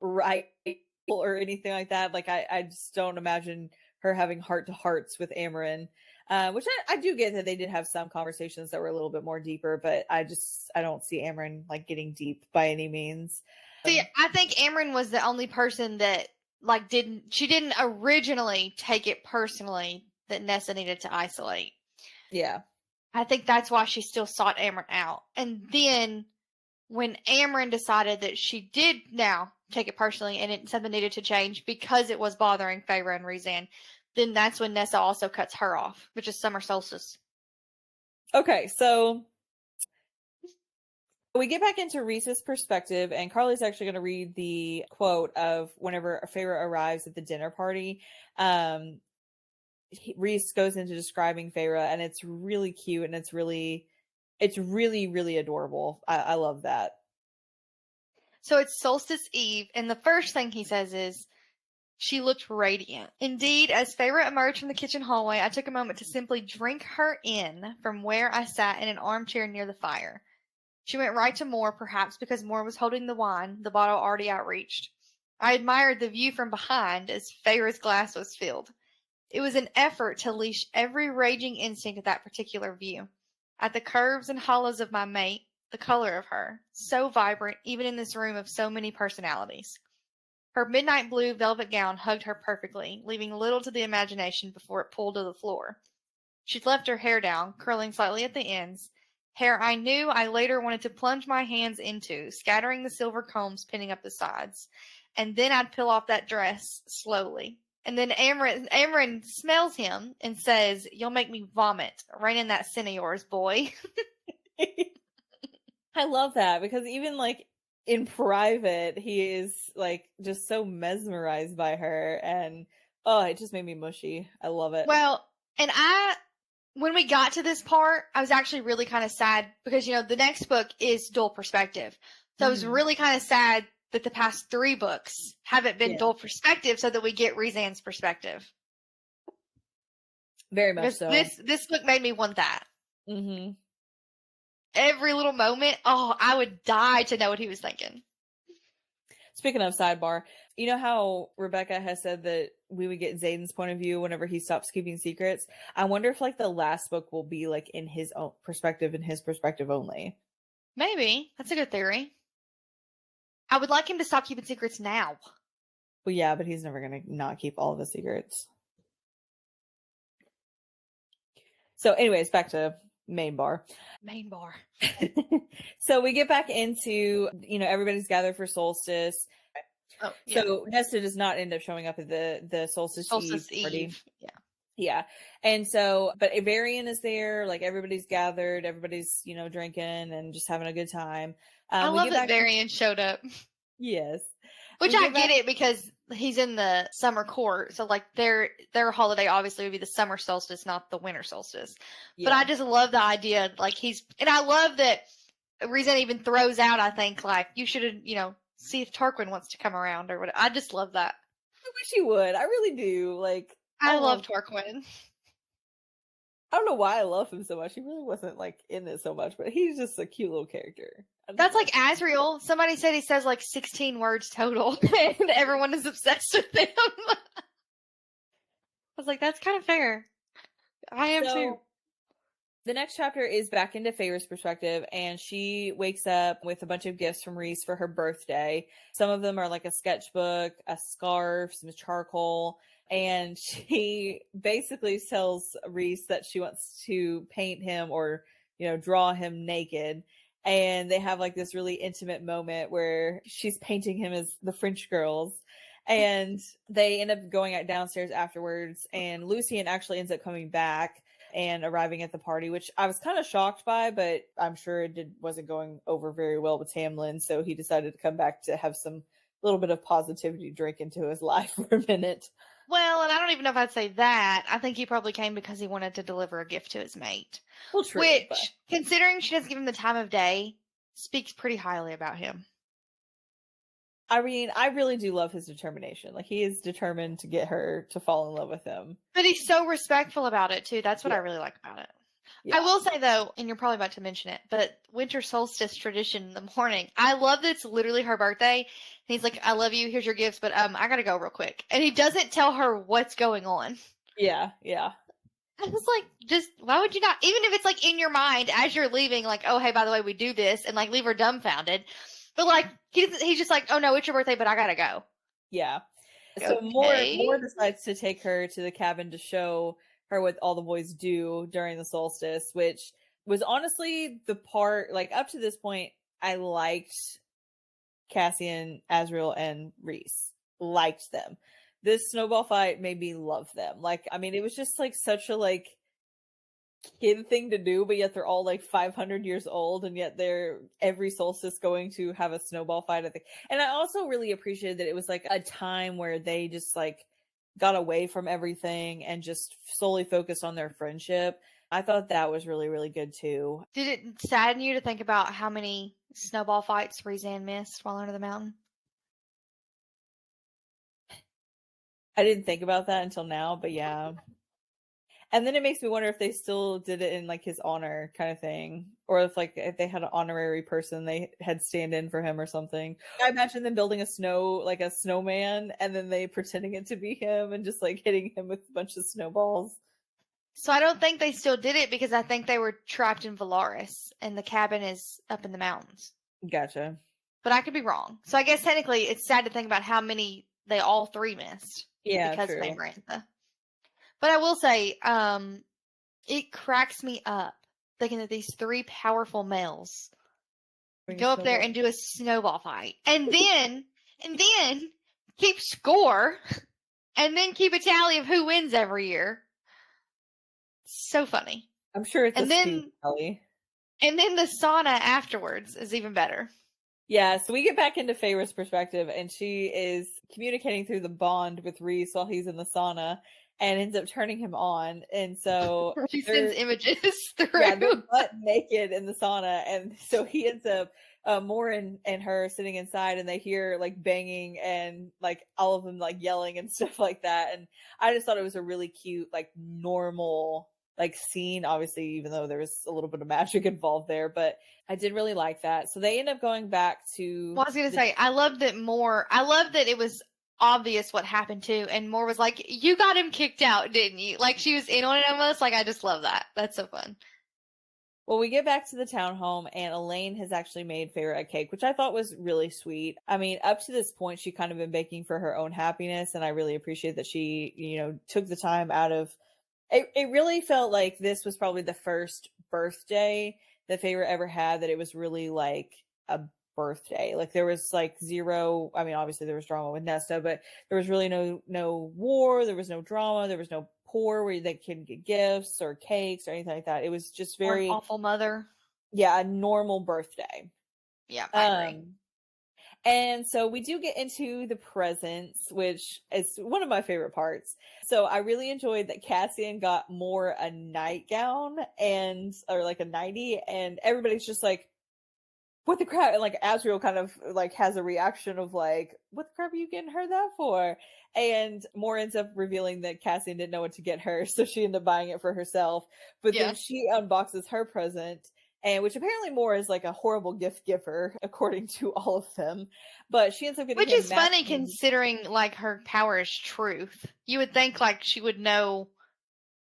Speaker 1: right or anything like that. Like, I just don't imagine her having heart-to-hearts with Amren, which I do get that they did have some conversations that were a little bit more deeper, but I don't see Amren, like, getting deep by any means.
Speaker 2: See, I think Amren was the only person that, like, she didn't originally take it personally that Nessa needed to isolate.
Speaker 1: Yeah.
Speaker 2: I think that's why she still sought Amren out. And then when Amren decided that she did now take it personally and something needed to change because it was bothering Feyre and Rhys, then that's when Nessa also cuts her off, which is summer solstice.
Speaker 1: Okay, so we get back into Rhys's perspective, and Carly's actually going to read the quote of whenever Feyre arrives at the dinner party. Rhys goes into describing Feyre, and it's really cute, and it's really, really adorable. I love that.
Speaker 2: So it's Solstice Eve, and the first thing he says is, she looked radiant. Indeed, as Feyre emerged from the kitchen hallway, I took a moment to simply drink her in from where I sat in an armchair near the fire. She went right to Moore, perhaps because Moore was holding the wine, the bottle already outreached. I admired the view from behind as Feyre's glass was filled. It was an effort to leash every raging instinct at that particular view. At the curves and hollows of my mate, the color of her, so vibrant even in this room of so many personalities. Her midnight blue velvet gown hugged her perfectly, leaving little to the imagination before it pulled to the floor. She'd left her hair down, curling slightly at the ends, hair I knew I later wanted to plunge my hands into, scattering the silver combs pinning up the sides. And then I'd peel off that dress, slowly. And then Amren smells him and says, "You'll make me vomit. Rein in that sin of yours, boy."
Speaker 1: I love that, because even, like, in private, he is, like, just so mesmerized by her, and, oh, it just made me mushy. I love it.
Speaker 2: Well, and when we got to this part, I was actually really kind of sad because, you know, the next book is dual perspective. So I was really kind of sad that the past 3 books haven't been dual perspective so that we get Rhys's perspective.
Speaker 1: Very much so.
Speaker 2: This book made me want that.
Speaker 1: Mm-hmm.
Speaker 2: Every little moment, I would die to know what he was thinking.
Speaker 1: Speaking of sidebar, you know how Rebecca has said that we would get Xaden's point of view whenever he stops keeping secrets? I wonder if, like, the last book will be, like, in his own perspective and his perspective only.
Speaker 2: Maybe. That's a good theory. I would like him to stop keeping secrets now.
Speaker 1: Well, yeah, but he's never going to not keep all of the secrets. So anyways, back to main bar. So we get back into, you know, everybody's gathered for solstice.
Speaker 2: Oh, yeah.
Speaker 1: So Nesta does not end up showing up at the solstice Eve party. Yeah. And so, but Avarian is there, like, everybody's gathered, everybody's, you know, drinking and just having a good time.
Speaker 2: I love that Varian showed up.
Speaker 1: Yes.
Speaker 2: Which I get it, because he's in the summer court. So, like, their holiday obviously would be the summer solstice, not the winter solstice. Yeah. But I just love the idea, like, and I love that Rhys even throws out, I think, like, you should, you know, see if Tarquin wants to come around or whatever. I just love that.
Speaker 1: I wish he would. I really do. Like,
Speaker 2: I love Tarquin.
Speaker 1: I don't know why I love him so much. He really wasn't, like, in it so much, but he's just a cute little character.
Speaker 2: That's like Asriel. Somebody said he says like 16 words total, and everyone is obsessed with him. I was like, that's kind of fair. I am too.
Speaker 1: The next chapter is back into Feyre's perspective, and she wakes up with a bunch of gifts from Rhys for her birthday. Some of them are like a sketchbook, a scarf, some charcoal, and she basically tells Rhys that she wants to paint him or, draw him naked. And they have like this really intimate moment where she's painting him as the French girls. And they end up going out downstairs afterwards, and Lucian actually ends up coming back and arriving at the party, which I was kind of shocked by, but I'm sure it wasn't going over very well with Tamlin, so he decided to come back to have some little bit of positivity drink into his life for a minute.
Speaker 2: Well, and I don't even know if I'd say that. I think he probably came because he wanted to deliver a gift to his mate.
Speaker 1: Well, true.
Speaker 2: Which, considering she doesn't give him the time of day, speaks pretty highly about him.
Speaker 1: I mean, I really do love his determination. Like, he is determined to get her to fall in love with him.
Speaker 2: But he's so respectful about it, too. That's what I really like about it. Yeah. I will say, though, and you're probably about to mention it, but winter solstice tradition in the morning, I love that it's literally her birthday. And he's like, I love you. Here's your gifts, but I got to go real quick. And he doesn't tell her what's going on.
Speaker 1: Yeah.
Speaker 2: I was like, just, why would you not? Even if it's like in your mind as you're leaving, like, oh, hey, by the way, we do this, and like leave her dumbfounded. But like, he's just like, oh no, it's your birthday, but I gotta go.
Speaker 1: Yeah. So Moore decides to take her to the cabin to show her what all the boys do during the solstice, which was honestly the part, like up to this point, I liked Cassian, Azriel, and Rhys. Liked them. This snowball fight made me love them. Like, I mean, it was just like such a like kid thing to do, but yet they're all like 500 years old, and yet they're every solstice going to have a snowball fight. I think, and I also really appreciated that it was like a time where they just like got away from everything and just solely focused on their friendship. I thought that was really, really good too.
Speaker 2: Did it sadden you to think about how many snowball fights Rhysand missed while under the mountain?
Speaker 1: I didn't think about that until now, but yeah. And then it makes me wonder if they still did it in like his honor kind of thing, or if like if they had an honorary person they had stand in for him or something. I imagine them building a snowman, and then they pretending it to be him and just like hitting him with a bunch of snowballs.
Speaker 2: So I don't think they still did it because I think they were trapped in Valaris and the cabin is up in the mountains.
Speaker 1: Gotcha.
Speaker 2: But I could be wrong. So I guess technically it's sad to think about how many they all three missed.
Speaker 1: Yeah,
Speaker 2: because
Speaker 1: true.
Speaker 2: of Amarantha. But I will say, it cracks me up thinking that these three powerful males go up there and do a snowball fight, and then keep score, and then keep a tally of who wins every year. So funny.
Speaker 1: I'm sure it's tally.
Speaker 2: And then the sauna afterwards is even better.
Speaker 1: Yeah, so we get back into Feyre's perspective, and she is communicating through the bond with Rhys while he's in the sauna, and ends up turning him on. And so
Speaker 2: she sends images through.
Speaker 1: Yeah, they're butt naked in the sauna, and so he ends up Moore and her sitting inside, and they hear like banging and like all of them like yelling and stuff like that. And I just thought it was a really cute, like normal like scene, obviously, even though there was a little bit of magic involved there, but I did really like that. So they end up going back to
Speaker 2: I was gonna say, I loved that it was obvious what happened too, and Moore was like, you got him kicked out, didn't you? Like she was in on it almost. Like I just love that. That's so fun.
Speaker 1: Well, we get back to the townhome, and Elaine has actually made Feyre a cake, which I thought was really sweet. I mean, up to this point, she kind of been baking for her own happiness, and I really appreciate that she, took the time out of it really felt like this was probably the first birthday that Feyre ever had that it was really like a birthday. Like there was like zero, I mean, obviously there was drama with Nesta, but there was really no war, there was no drama, there was no poor where they couldn't get gifts or cakes or anything like that. It was just very
Speaker 2: awful mother.
Speaker 1: Yeah, a normal birthday.
Speaker 2: Yeah, I agree.
Speaker 1: And so we do get into the presents, which is one of my favorite parts. So I really enjoyed that Cassian got Moore a nightgown or like a nightie, and everybody's just like, what the crap? And like Azriel kind of like has a reaction of like, what the crap are you getting her that for? And Moore ends up revealing that Cassian didn't know what to get her, so she ended up buying it for herself. But then she unboxes her present, and which apparently Moore is like a horrible gift giver, according to all of them. But she ends up getting,
Speaker 2: which is funny considering like her power is truth. You would think like she would know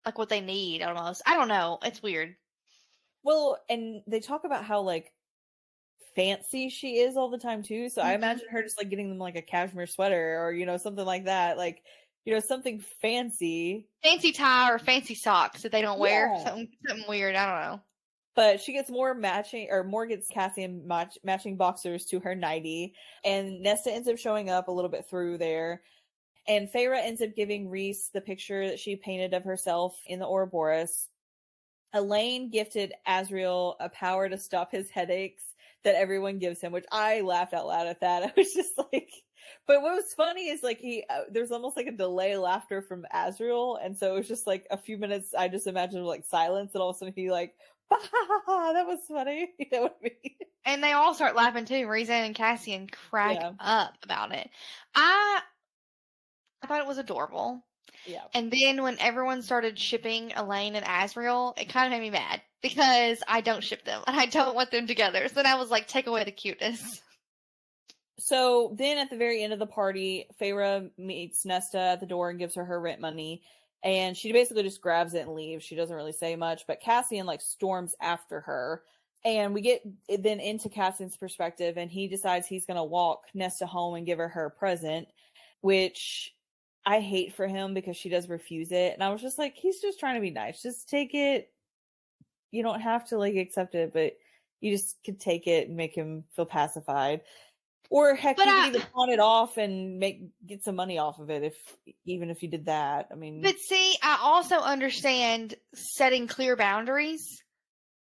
Speaker 2: like what they need almost. I don't know. It's weird.
Speaker 1: Well, and they talk about how like fancy she is all the time too. So I imagine her just like getting them like a cashmere sweater or something like that. Like something fancy.
Speaker 2: Fancy tie or fancy socks that they don't wear.
Speaker 1: Yeah.
Speaker 2: Something weird. I don't know.
Speaker 1: But she gets more gets Cassian matching boxers to her nightie. And Nesta ends up showing up a little bit through there. And Feyre ends up giving Rhys the picture that she painted of herself in the Ouroboros. Elaine gifted Asriel a power to stop his headaches that everyone gives him, which I laughed out loud at that. I was just like, but what was funny is like there's almost like a delay laughter from Asriel. And so it was just like a few minutes, I just imagined like silence, and all of a sudden he like, that was funny. You know what I mean?
Speaker 2: And they all start laughing too. Rhys and Cassian crack up about it. I thought it was adorable.
Speaker 1: Yeah.
Speaker 2: And then when everyone started shipping Elaine and Asriel, it kind of made me mad because I don't ship them and I don't want them together. So then I was like, take away the cuteness.
Speaker 1: So then at the very end of the party, Feyre meets Nesta at the door and gives her rent money. And she basically just grabs it and leaves. She doesn't really say much, but Cassian like storms after her. And we get then into Cassian's perspective, and he decides he's going to walk Nesta home and give her a present, which I hate for him because she does refuse it. And I was just like, he's just trying to be nice. Just take it. You don't have to like accept it, but you just could take it and make him feel pacified. Or heck, you could even pawn it off and get some money off of it even if you did that. I mean,
Speaker 2: but see, I also understand setting clear boundaries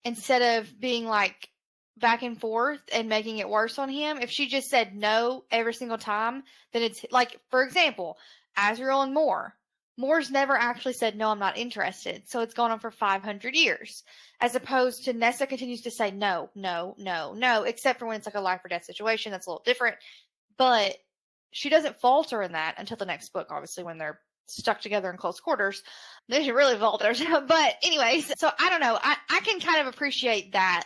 Speaker 2: instead of being like back and forth and making it worse on him. If she just said no every single time, then it's like, for example, Asriel and Moore's never actually said, no, I'm not interested. So it's gone on for 500 years. As opposed to Nessa continues to say no, no, no, no, except for when it's like a life or death situation. That's a little different. But she doesn't falter in that until the next book, obviously, when they're stuck together in close quarters. Then she really falters. But anyways, so I don't know. I can kind of appreciate that,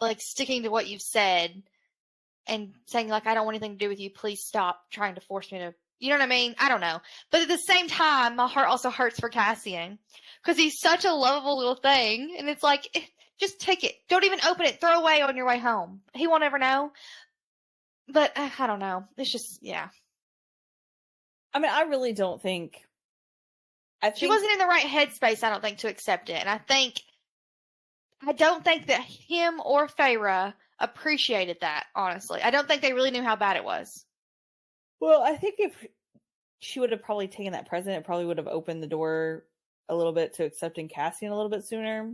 Speaker 2: like sticking to what you've said and saying like, I don't want anything to do with you. Please stop trying to force me to. You know what I mean? I don't know. But at the same time, my heart also hurts for Cassian because he's such a lovable little thing. And it's like, just take it. Don't even open it. Throw away on your way home. He won't ever know. But I don't know. It's just, yeah.
Speaker 1: I mean, I really don't think.
Speaker 2: She wasn't in the right headspace, I don't think, to accept it. And I don't think that him or Feyre appreciated that, honestly. I don't think they really knew how bad it was.
Speaker 1: Well, I think if she would have probably taken that present, it probably would have opened the door a little bit to accepting Cassian a little bit sooner.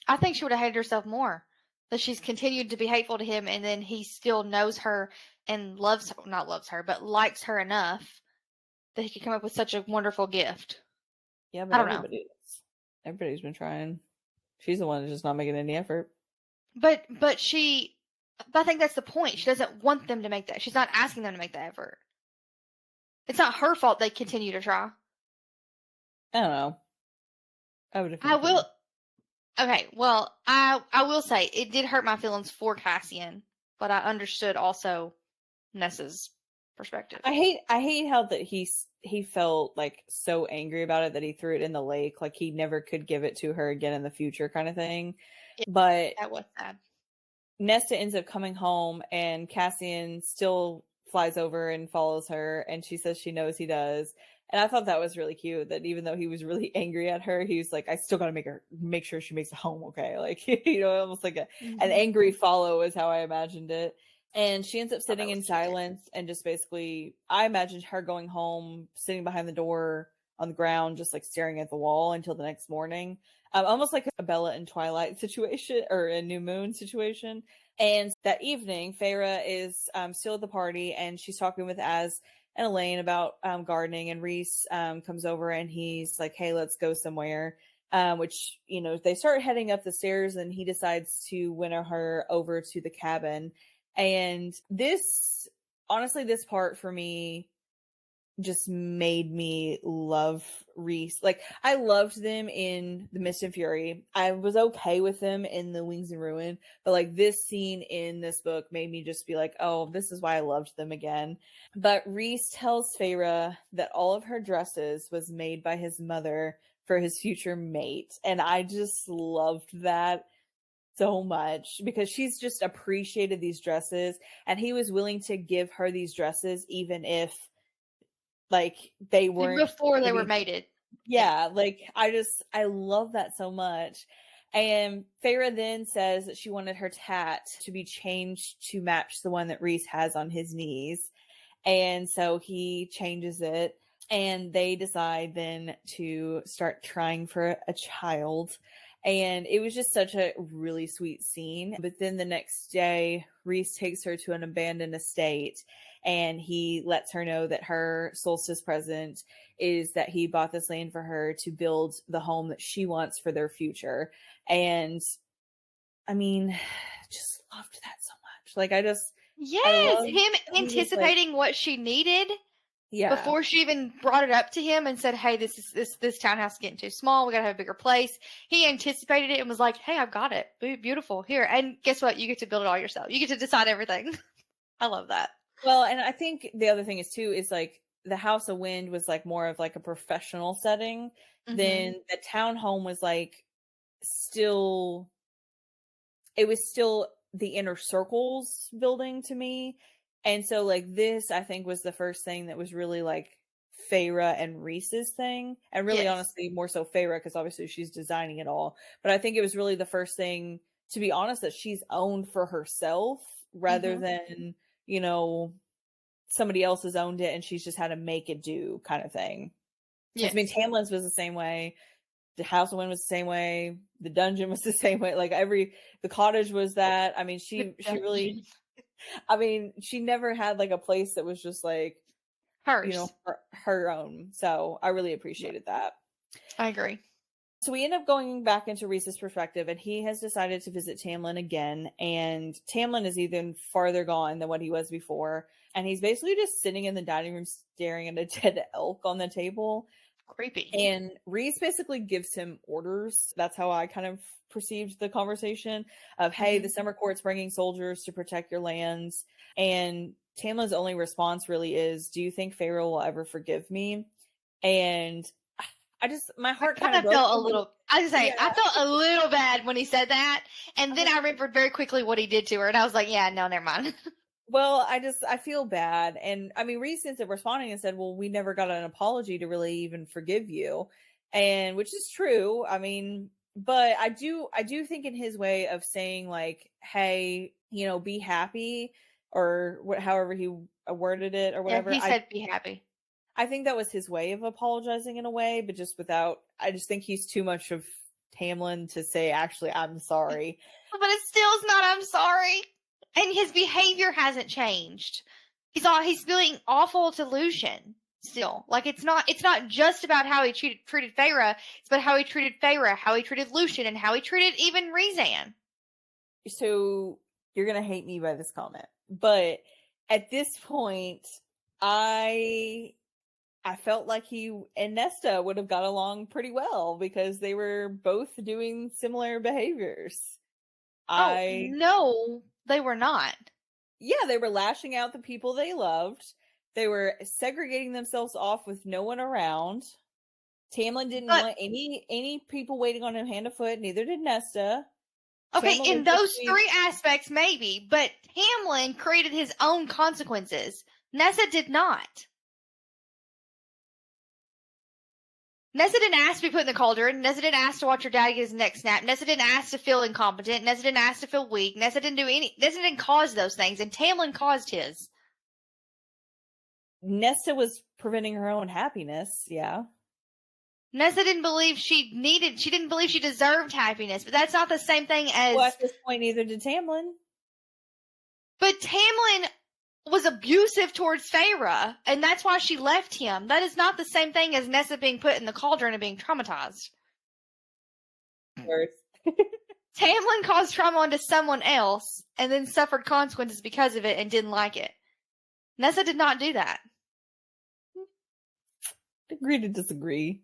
Speaker 2: I think she would have hated herself more. That she's continued to be hateful to him, and then he still knows her and not loves her, but likes her enough that he could come up with such a wonderful gift.
Speaker 1: Yeah, but everybody's been trying. She's the one that's just not making any effort.
Speaker 2: But I think that's the point. She doesn't want them to make that. She's not asking them to make the effort. It's not her fault they continue to try.
Speaker 1: I don't know.
Speaker 2: I will. Okay, well, I will say it did hurt my feelings for Cassian, but I understood also Nessa's perspective.
Speaker 1: I hate how that he felt like so angry about it that he threw it in the lake, like he never could give it to her again in the future, kind of thing. Yeah, but
Speaker 2: that was sad.
Speaker 1: Nesta ends up coming home, and Cassian still flies over and follows her, and she says she knows he does. And I thought that was really cute, that even though he was really angry at her, he was like, I still gotta make sure she makes it home okay. Like, almost like an angry follow is how I imagined it. And she ends up sitting in silence and just basically, I imagined her going home, sitting behind the door on the ground, just like staring at the wall until the next morning. Almost like a Bella and Twilight situation, or a New Moon situation. And that evening, Feyre is still at the party, and she's talking with Az and Elaine about gardening, and Rhys comes over and he's like, hey, let's go somewhere. Which, they start heading up the stairs, and he decides to win her over to the cabin. And this part for me just made me love Rhys. Like, I loved them in The Mist and Fury. I was okay with them in The Wings and Ruin, but like this scene in this book made me just be like, oh, this is why I loved them again. But Rhys tells Feyre that all of her dresses was made by his mother for his future mate. And I just loved that so much, because she's just appreciated these dresses, and he was willing to give her these dresses even if like they weren't
Speaker 2: before they
Speaker 1: maybe,
Speaker 2: were mated.
Speaker 1: yeah, like I love that so much. And Feyre then says that she wanted her tat to be changed to match the one that Rhys has on his knees. And so he changes it, and they decide then to start trying for a child. And it was just such a really sweet scene. But then the next day, Rhys takes her to an abandoned estate, and he lets her know that her solstice present is that he bought this land for her to build the home that she wants for their future. And I mean, just loved that so much. Like, I
Speaker 2: Yes,
Speaker 1: love
Speaker 2: him
Speaker 1: he was like,
Speaker 2: anticipating what she needed
Speaker 1: yeah,
Speaker 2: before she even brought it up to him and said, "Hey, this townhouse is getting too small. We gotta have a bigger place." He anticipated it and was like, "Hey, I've got it. Beautiful. Here, and guess what? You get to build it all yourself. You get to decide everything." I love that.
Speaker 1: well, and I think the other thing is too is like the House of Wind was like more of like a professional setting. Then the townhome was like still, it was still the inner circles building to me. And so like this, I think, was the first thing that was really like Feyre and Rhys's thing. And really,
Speaker 2: Yes.
Speaker 1: honestly, more so Feyre, because obviously she's designing it all. But I think it was really the first thing, to be honest, that she's owned for herself rather than, you know, somebody else has owned it and she's just had to make it do kind of thing.
Speaker 2: Yes.
Speaker 1: I mean, Tamlin's was the same way. The House of Wind was the same way. The dungeon was the same way. Like the cottage was that. I mean, she really, I mean, she never had like a place that was just like
Speaker 2: hers,
Speaker 1: you know, her own. So I really appreciated that.
Speaker 2: I agree.
Speaker 1: So we end up going back into Rhys's perspective, and he has decided to visit Tamlin again. And Tamlin is even farther gone than what he was before. And he's basically just sitting in the dining room staring at a dead elk on the table.
Speaker 2: Creepy.
Speaker 1: And Rhys basically gives him orders. That's how I kind of perceived the conversation of, hey, the Summer Court's bringing soldiers to protect your lands. And Tamlin's only response really is, do you think Feyre will ever forgive me? And my heart kind of
Speaker 2: felt a little, I was saying, I felt a little bad when he said that. And then I remembered very quickly what he did to her. And I was like, yeah, no, never mind.
Speaker 1: Well, I feel bad. And I mean, Rhys ends up responding and said, well, we never got an apology to really even forgive you. And which is true. I mean, but I do think in his way of saying like, hey, you know, be happy, or however he worded it or whatever.
Speaker 2: Yeah, he said be happy.
Speaker 1: I think that was his way of apologizing in a way, but just without, I just think he's too much of Tamlin to say, actually, I'm sorry.
Speaker 2: But it still is not, I'm sorry. And his behavior hasn't changed. He's feeling awful to Lucian still. Like it's not just about how he treated Feyre, it's about how he treated Feyre, how he treated Lucian, and how he treated even Rhysand.
Speaker 1: So you're going to hate me by this comment, but at this point, I felt like he and Nesta would have got along pretty well because they were both doing similar behaviors.
Speaker 2: No, they were not.
Speaker 1: Yeah, they were lashing out the people they loved. They were segregating themselves off with no one around. Tamlin didn't want any people waiting on him hand and foot. Neither did Nesta.
Speaker 2: Okay,
Speaker 1: Tamlin
Speaker 2: in those three aspects, maybe, but Tamlin created his own consequences. Nesta did not. Nesta didn't ask to be put in the cauldron. Nesta didn't ask to watch her dad get his neck snapped. Nesta didn't ask to feel incompetent. Nesta didn't ask to feel weak. Nesta didn't cause those things, and Tamlin caused his.
Speaker 1: Nesta was preventing her own happiness, yeah.
Speaker 2: Nesta didn't believe she didn't believe she deserved happiness, but that's not the same thing as...
Speaker 1: Well, at this point, neither did Tamlin.
Speaker 2: But Tamlin was abusive towards Feyre, and that's why she left him. That is not the same thing as Nesta being put in the cauldron and being traumatized. Tamlin caused trauma onto someone else, and then suffered consequences because of it and didn't like it. Nesta did not do that.
Speaker 1: Agree to disagree.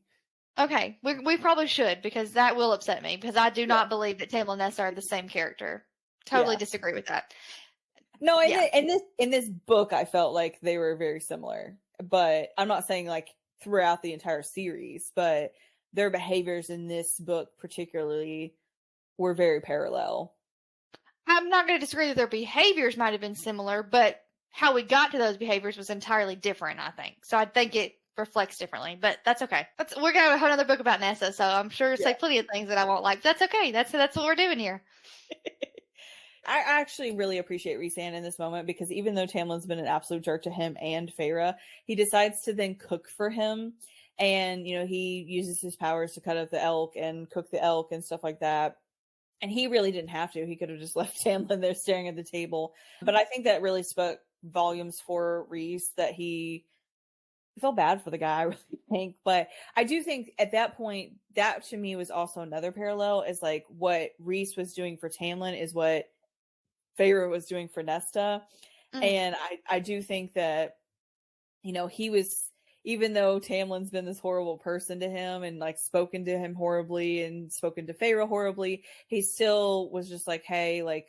Speaker 2: Okay, we probably should, because that will upset me, because I do not believe that Tamlin and Nesta are the same character. Totally disagree with that.
Speaker 1: No, in this book, I felt like they were very similar, but I'm not saying like throughout the entire series, but their behaviors in this book particularly were very parallel.
Speaker 2: I'm not going to disagree that their behaviors might have been similar, but how we got to those behaviors was entirely different, I think. So I think it reflects differently, but that's okay. We're gonna have another book about Nessa, so I'm sure say plenty of things that I won't like. That's okay. That's what we're doing here.
Speaker 1: I actually really appreciate Rhysand in this moment because even though Tamlin's been an absolute jerk to him and Feyre, he decides to then cook for him. And, you know, he uses his powers to cut up the elk and cook the elk and stuff like that. And he really didn't have to. He could have just left Tamlin there staring at the table. But I think that really spoke volumes for Rhys that he felt bad for the guy, I really think. But I do think at that point, that to me was also another parallel is like what Rhys was doing for Tamlin is what Feyre was doing for Nesta. And I do think that, you know, he was, even though Tamlin's been this horrible person to him and like spoken to him horribly and spoken to Feyre horribly, he still was just like, hey, like,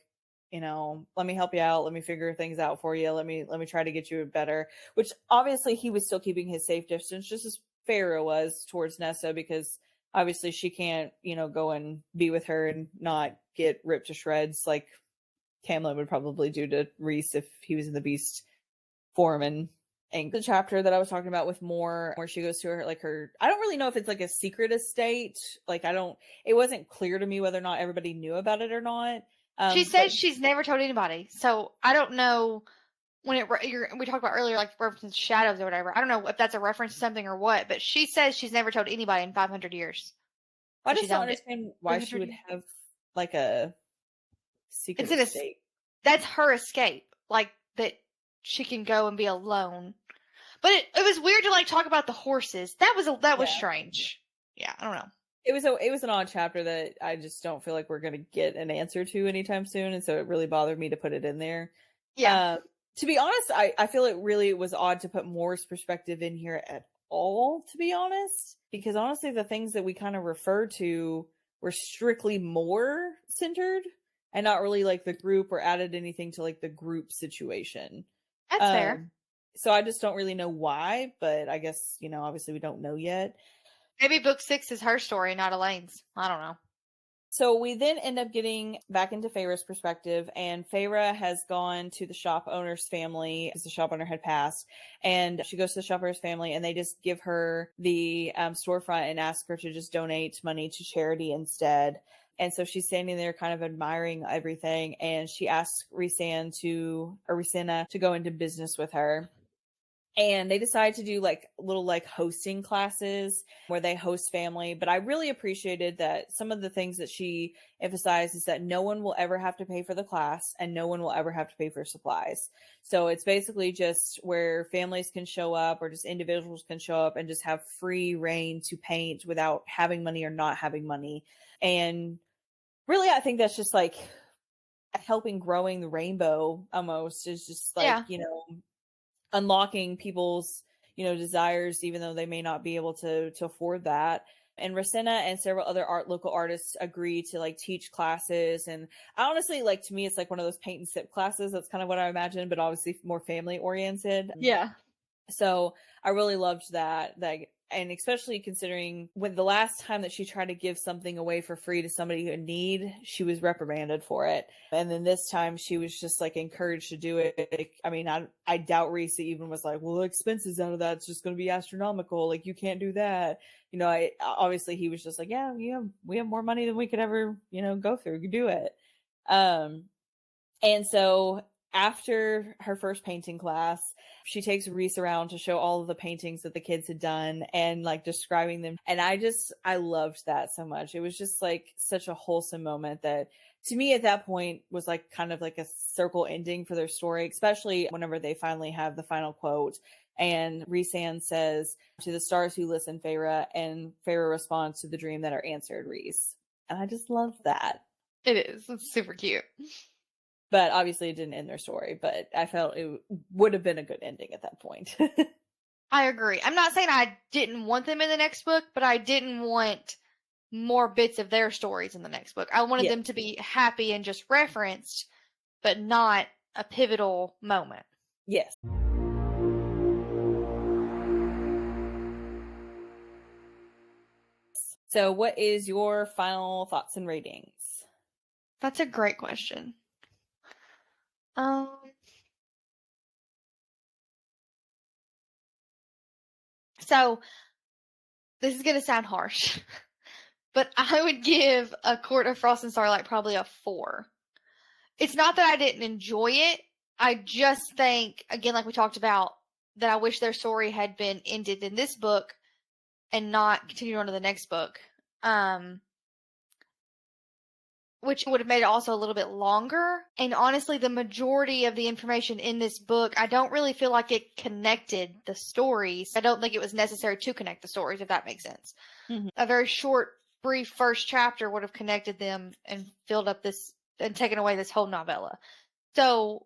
Speaker 1: you know, let me help you out. Let me figure things out for you. Let me try to get you better, which obviously he was still keeping his safe distance, just as Feyre was towards Nesta, because obviously she can't, you know, go and be with her and not get ripped to shreds like Tamlin would probably do to Rhys if he was in the beast form. And the chapter that I was talking about with Moore, where she goes to her, like her, I don't really know if it's like a secret estate. Like it wasn't clear to me whether or not everybody knew about it or not.
Speaker 2: She says she's never told anybody. So I don't know when we talked about earlier, like reference shadows or whatever. I don't know if that's a reference to something or what, but she says she's never told anybody in 500 years.
Speaker 1: I just don't understand why she would have like a secret estate.
Speaker 2: That's her escape, like that she can go and be alone. But it was weird to like talk about the horses. That was strange. Yeah, I don't know.
Speaker 1: It was an odd chapter that I just don't feel like we're gonna get an answer to anytime soon, and so it really bothered me to put it in there.
Speaker 2: Yeah.
Speaker 1: To be honest, I feel it really was odd to put Moore's perspective in here at all, to be honest, because honestly the things that we kind of referred to were strictly Moore centered and not really like the group or added anything to like the group situation.
Speaker 2: That's fair.
Speaker 1: So I just don't really know why, but I guess, you know, obviously we don't know yet.
Speaker 2: Maybe book 6 is her story, not Elaine's. I don't know.
Speaker 1: So we then end up getting back into Feyre's perspective, and Feyre has gone to the shop owner's family because the shop owner had passed, and she goes to the shop owner's family and they just give her the storefront and ask her to just donate money to charity instead. And so she's standing there kind of admiring everything, and she asks Rhysand to go into business with her. And they decide to do like little like hosting classes where they host family. But I really appreciated that some of the things that she emphasized is that no one will ever have to pay for the class and no one will ever have to pay for supplies. So it's basically just where families can show up or just individuals can show up and just have free reign to paint without having money or not having money. And really, I think that's just like helping growing the rainbow almost is just like, you know, unlocking people's, you know, desires, even though they may not be able to afford that. And Rosanna and several other local artists agree to like teach classes. And I honestly, like, to me, it's like one of those paint and sip classes. That's kind of what I imagine, but obviously more family oriented.
Speaker 2: Yeah.
Speaker 1: So I really loved that. And especially considering when the last time that she tried to give something away for free to somebody who in need, she was reprimanded for it. And then this time she was just like encouraged to do it. I mean, I doubt Rhys even was like, well, the expenses out of that's just going to be astronomical. Like, you can't do that. You know, obviously he was just like, yeah, we have more money than we could ever, you know, go through. You do it. And so after her first painting class, she takes Rhys around to show all of the paintings that the kids had done and like describing them. And I loved that so much. It was just like such a wholesome moment that to me at that point was like kind of like a circle ending for their story, especially whenever they finally have the final quote. And Rhysand says, "To the stars who listen, Feyre," and Feyre responds, "To the dream that are answered, Rhys." And I just love that.
Speaker 2: It is. It's super cute.
Speaker 1: But obviously it didn't end their story, but I felt it would have been a good ending at that point.
Speaker 2: I agree. I'm not saying I didn't want them in the next book, but I didn't want more bits of their stories in the next book. I wanted them to be happy and just referenced, but not a pivotal moment.
Speaker 1: Yes. So what is your final thoughts and ratings?
Speaker 2: That's a great question. So, this is going to sound harsh, but I would give A Court of Frost and Starlight probably a 4. It's not that I didn't enjoy it. I just think, again, like we talked about, that I wish their story had been ended in this book and not continued on to the next book. Which would have made it also a little bit longer. And honestly, the majority of the information in this book, I don't really feel like it connected the stories. I don't think it was necessary to connect the stories, if that makes sense.
Speaker 1: Mm-hmm.
Speaker 2: A very short, brief first chapter would have connected them and filled up this and taken away this whole novella. So,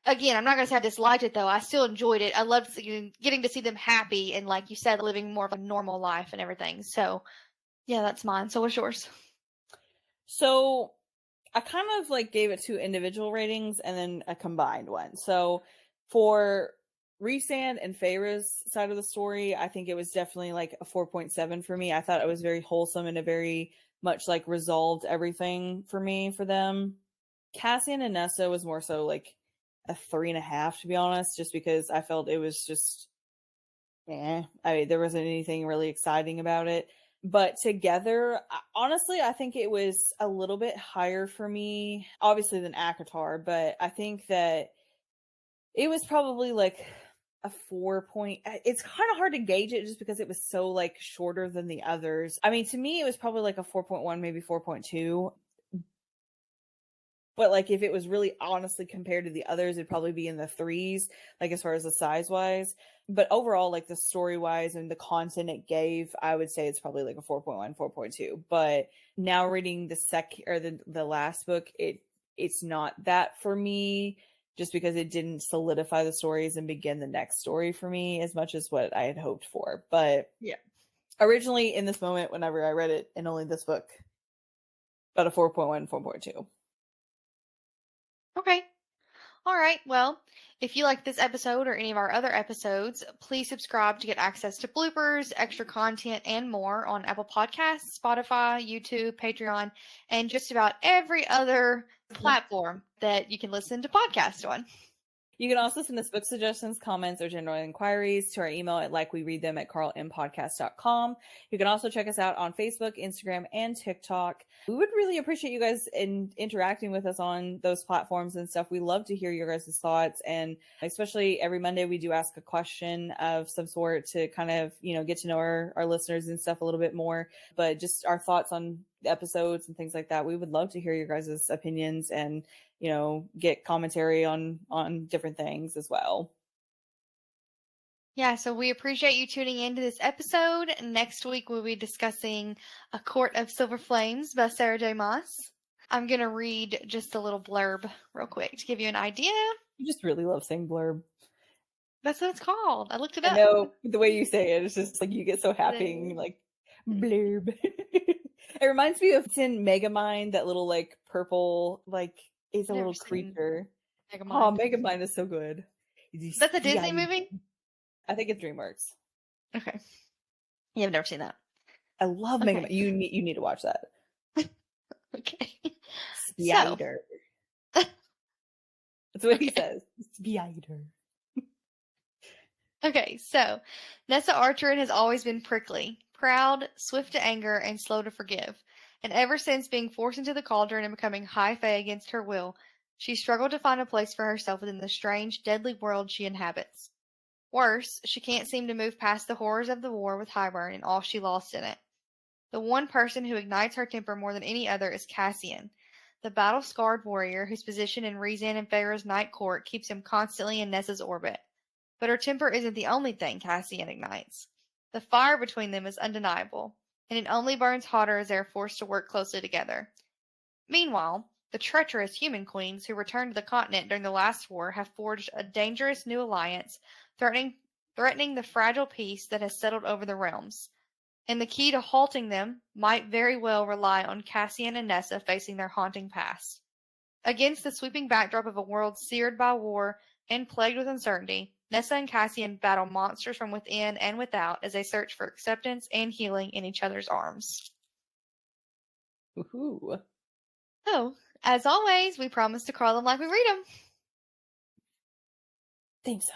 Speaker 2: again, I'm not going to say I disliked it, though. I still enjoyed it. I loved getting to see them happy and, like you said, living more of a normal life and everything. So, yeah, that's mine. So what's yours?
Speaker 1: So I kind of like gave it 2 individual ratings and then a combined one. So for Rhysand and Feyre's side of the story, I think it was definitely like a 4.7 for me. I thought it was very wholesome and a very much like resolved everything for me for them. Cassian and Nesta was more so like a 3.5, to be honest, just because I felt it was just there wasn't anything really exciting about it. But together, honestly, I think it was a little bit higher for me, obviously, than ACOTAR, but I think that it was probably like a 4 point. It's kind of hard to gauge it just because it was so like shorter than the others. I mean, to me, it was probably like a 4.1, maybe 4.2. But like if it was really honestly compared to the others, it'd probably be in the 3s, like as far as the size wise. But overall, like the story wise and the content it gave, I would say it's probably like a 4.1, 4.2. But now reading the last book, it's not that for me, just because it didn't solidify the stories and begin the next story for me as much as what I had hoped for. But
Speaker 2: yeah,
Speaker 1: originally in this moment, whenever I read it, and only this book, about a 4.1, 4.2.
Speaker 2: Okay. All right. Well, if you like this episode or any of our other episodes, please subscribe to get access to bloopers, extra content, and more on Apple Podcasts, Spotify, YouTube, Patreon, and just about every other platform that you can listen to podcasts on.
Speaker 1: You can also send us book suggestions, comments, or general inquiries to our email at likewereadthem@karlandempodcast.com. You can also check us out on Facebook, Instagram, and TikTok. We would really appreciate you guys interacting with us on those platforms and stuff. We love to hear your guys' thoughts, and especially every Monday we do ask a question of some sort to kind of, get to know our listeners and stuff a little bit more. But just our thoughts on the episodes and things like that. We would love to hear your guys' opinions and get commentary on different things as well.
Speaker 2: Yeah, so we appreciate you tuning into this episode. Next week we'll be discussing A Court of Silver Flames by Sarah J. Maas. I'm going to read just a little blurb real quick to give you an idea.
Speaker 1: You just really love saying blurb.
Speaker 2: That's what it's called. I looked it up.
Speaker 1: I know, the way you say it, it's just like you get so happy and like blurb. It reminds me of, it's in Megamind, that little like purple, like it's a little creature.
Speaker 2: Megamind.
Speaker 1: Oh, Megamind is so good.
Speaker 2: That's a Disney movie?
Speaker 1: I think it's DreamWorks.
Speaker 2: Okay. Yeah, I've never seen that.
Speaker 1: I love Megamind. You need to watch that.
Speaker 2: Okay.
Speaker 1: Spider. That's what he says. Spider.
Speaker 2: Okay, so Nessa Archeron has always been prickly, proud, swift to anger, and slow to forgive. And ever since being forced into the cauldron and becoming High Fae against her will, she struggled to find a place for herself within the strange, deadly world she inhabits. Worse, she can't seem to move past the horrors of the war with Hybern and all she lost in it. The one person who ignites her temper more than any other is Cassian, the battle-scarred warrior whose position in Rhysand and Feyre's night court keeps him constantly in Nessa's orbit. But her temper isn't the only thing Cassian ignites. The fire between them is undeniable, and it only burns hotter as they are forced to work closely together. Meanwhile, the treacherous human queens who returned to the continent during the last war have forged a dangerous new alliance, threatening the fragile peace that has settled over the realms. And the key to halting them might very well rely on Cassian and Nessa facing their haunting past. Against the sweeping backdrop of a world seared by war and plagued with uncertainty, Nessa and Cassian battle monsters from within and without as they search for acceptance and healing in each other's arms.
Speaker 1: Woohoo.
Speaker 2: So, as always, we promise to crawl them like we read them.
Speaker 1: Think so.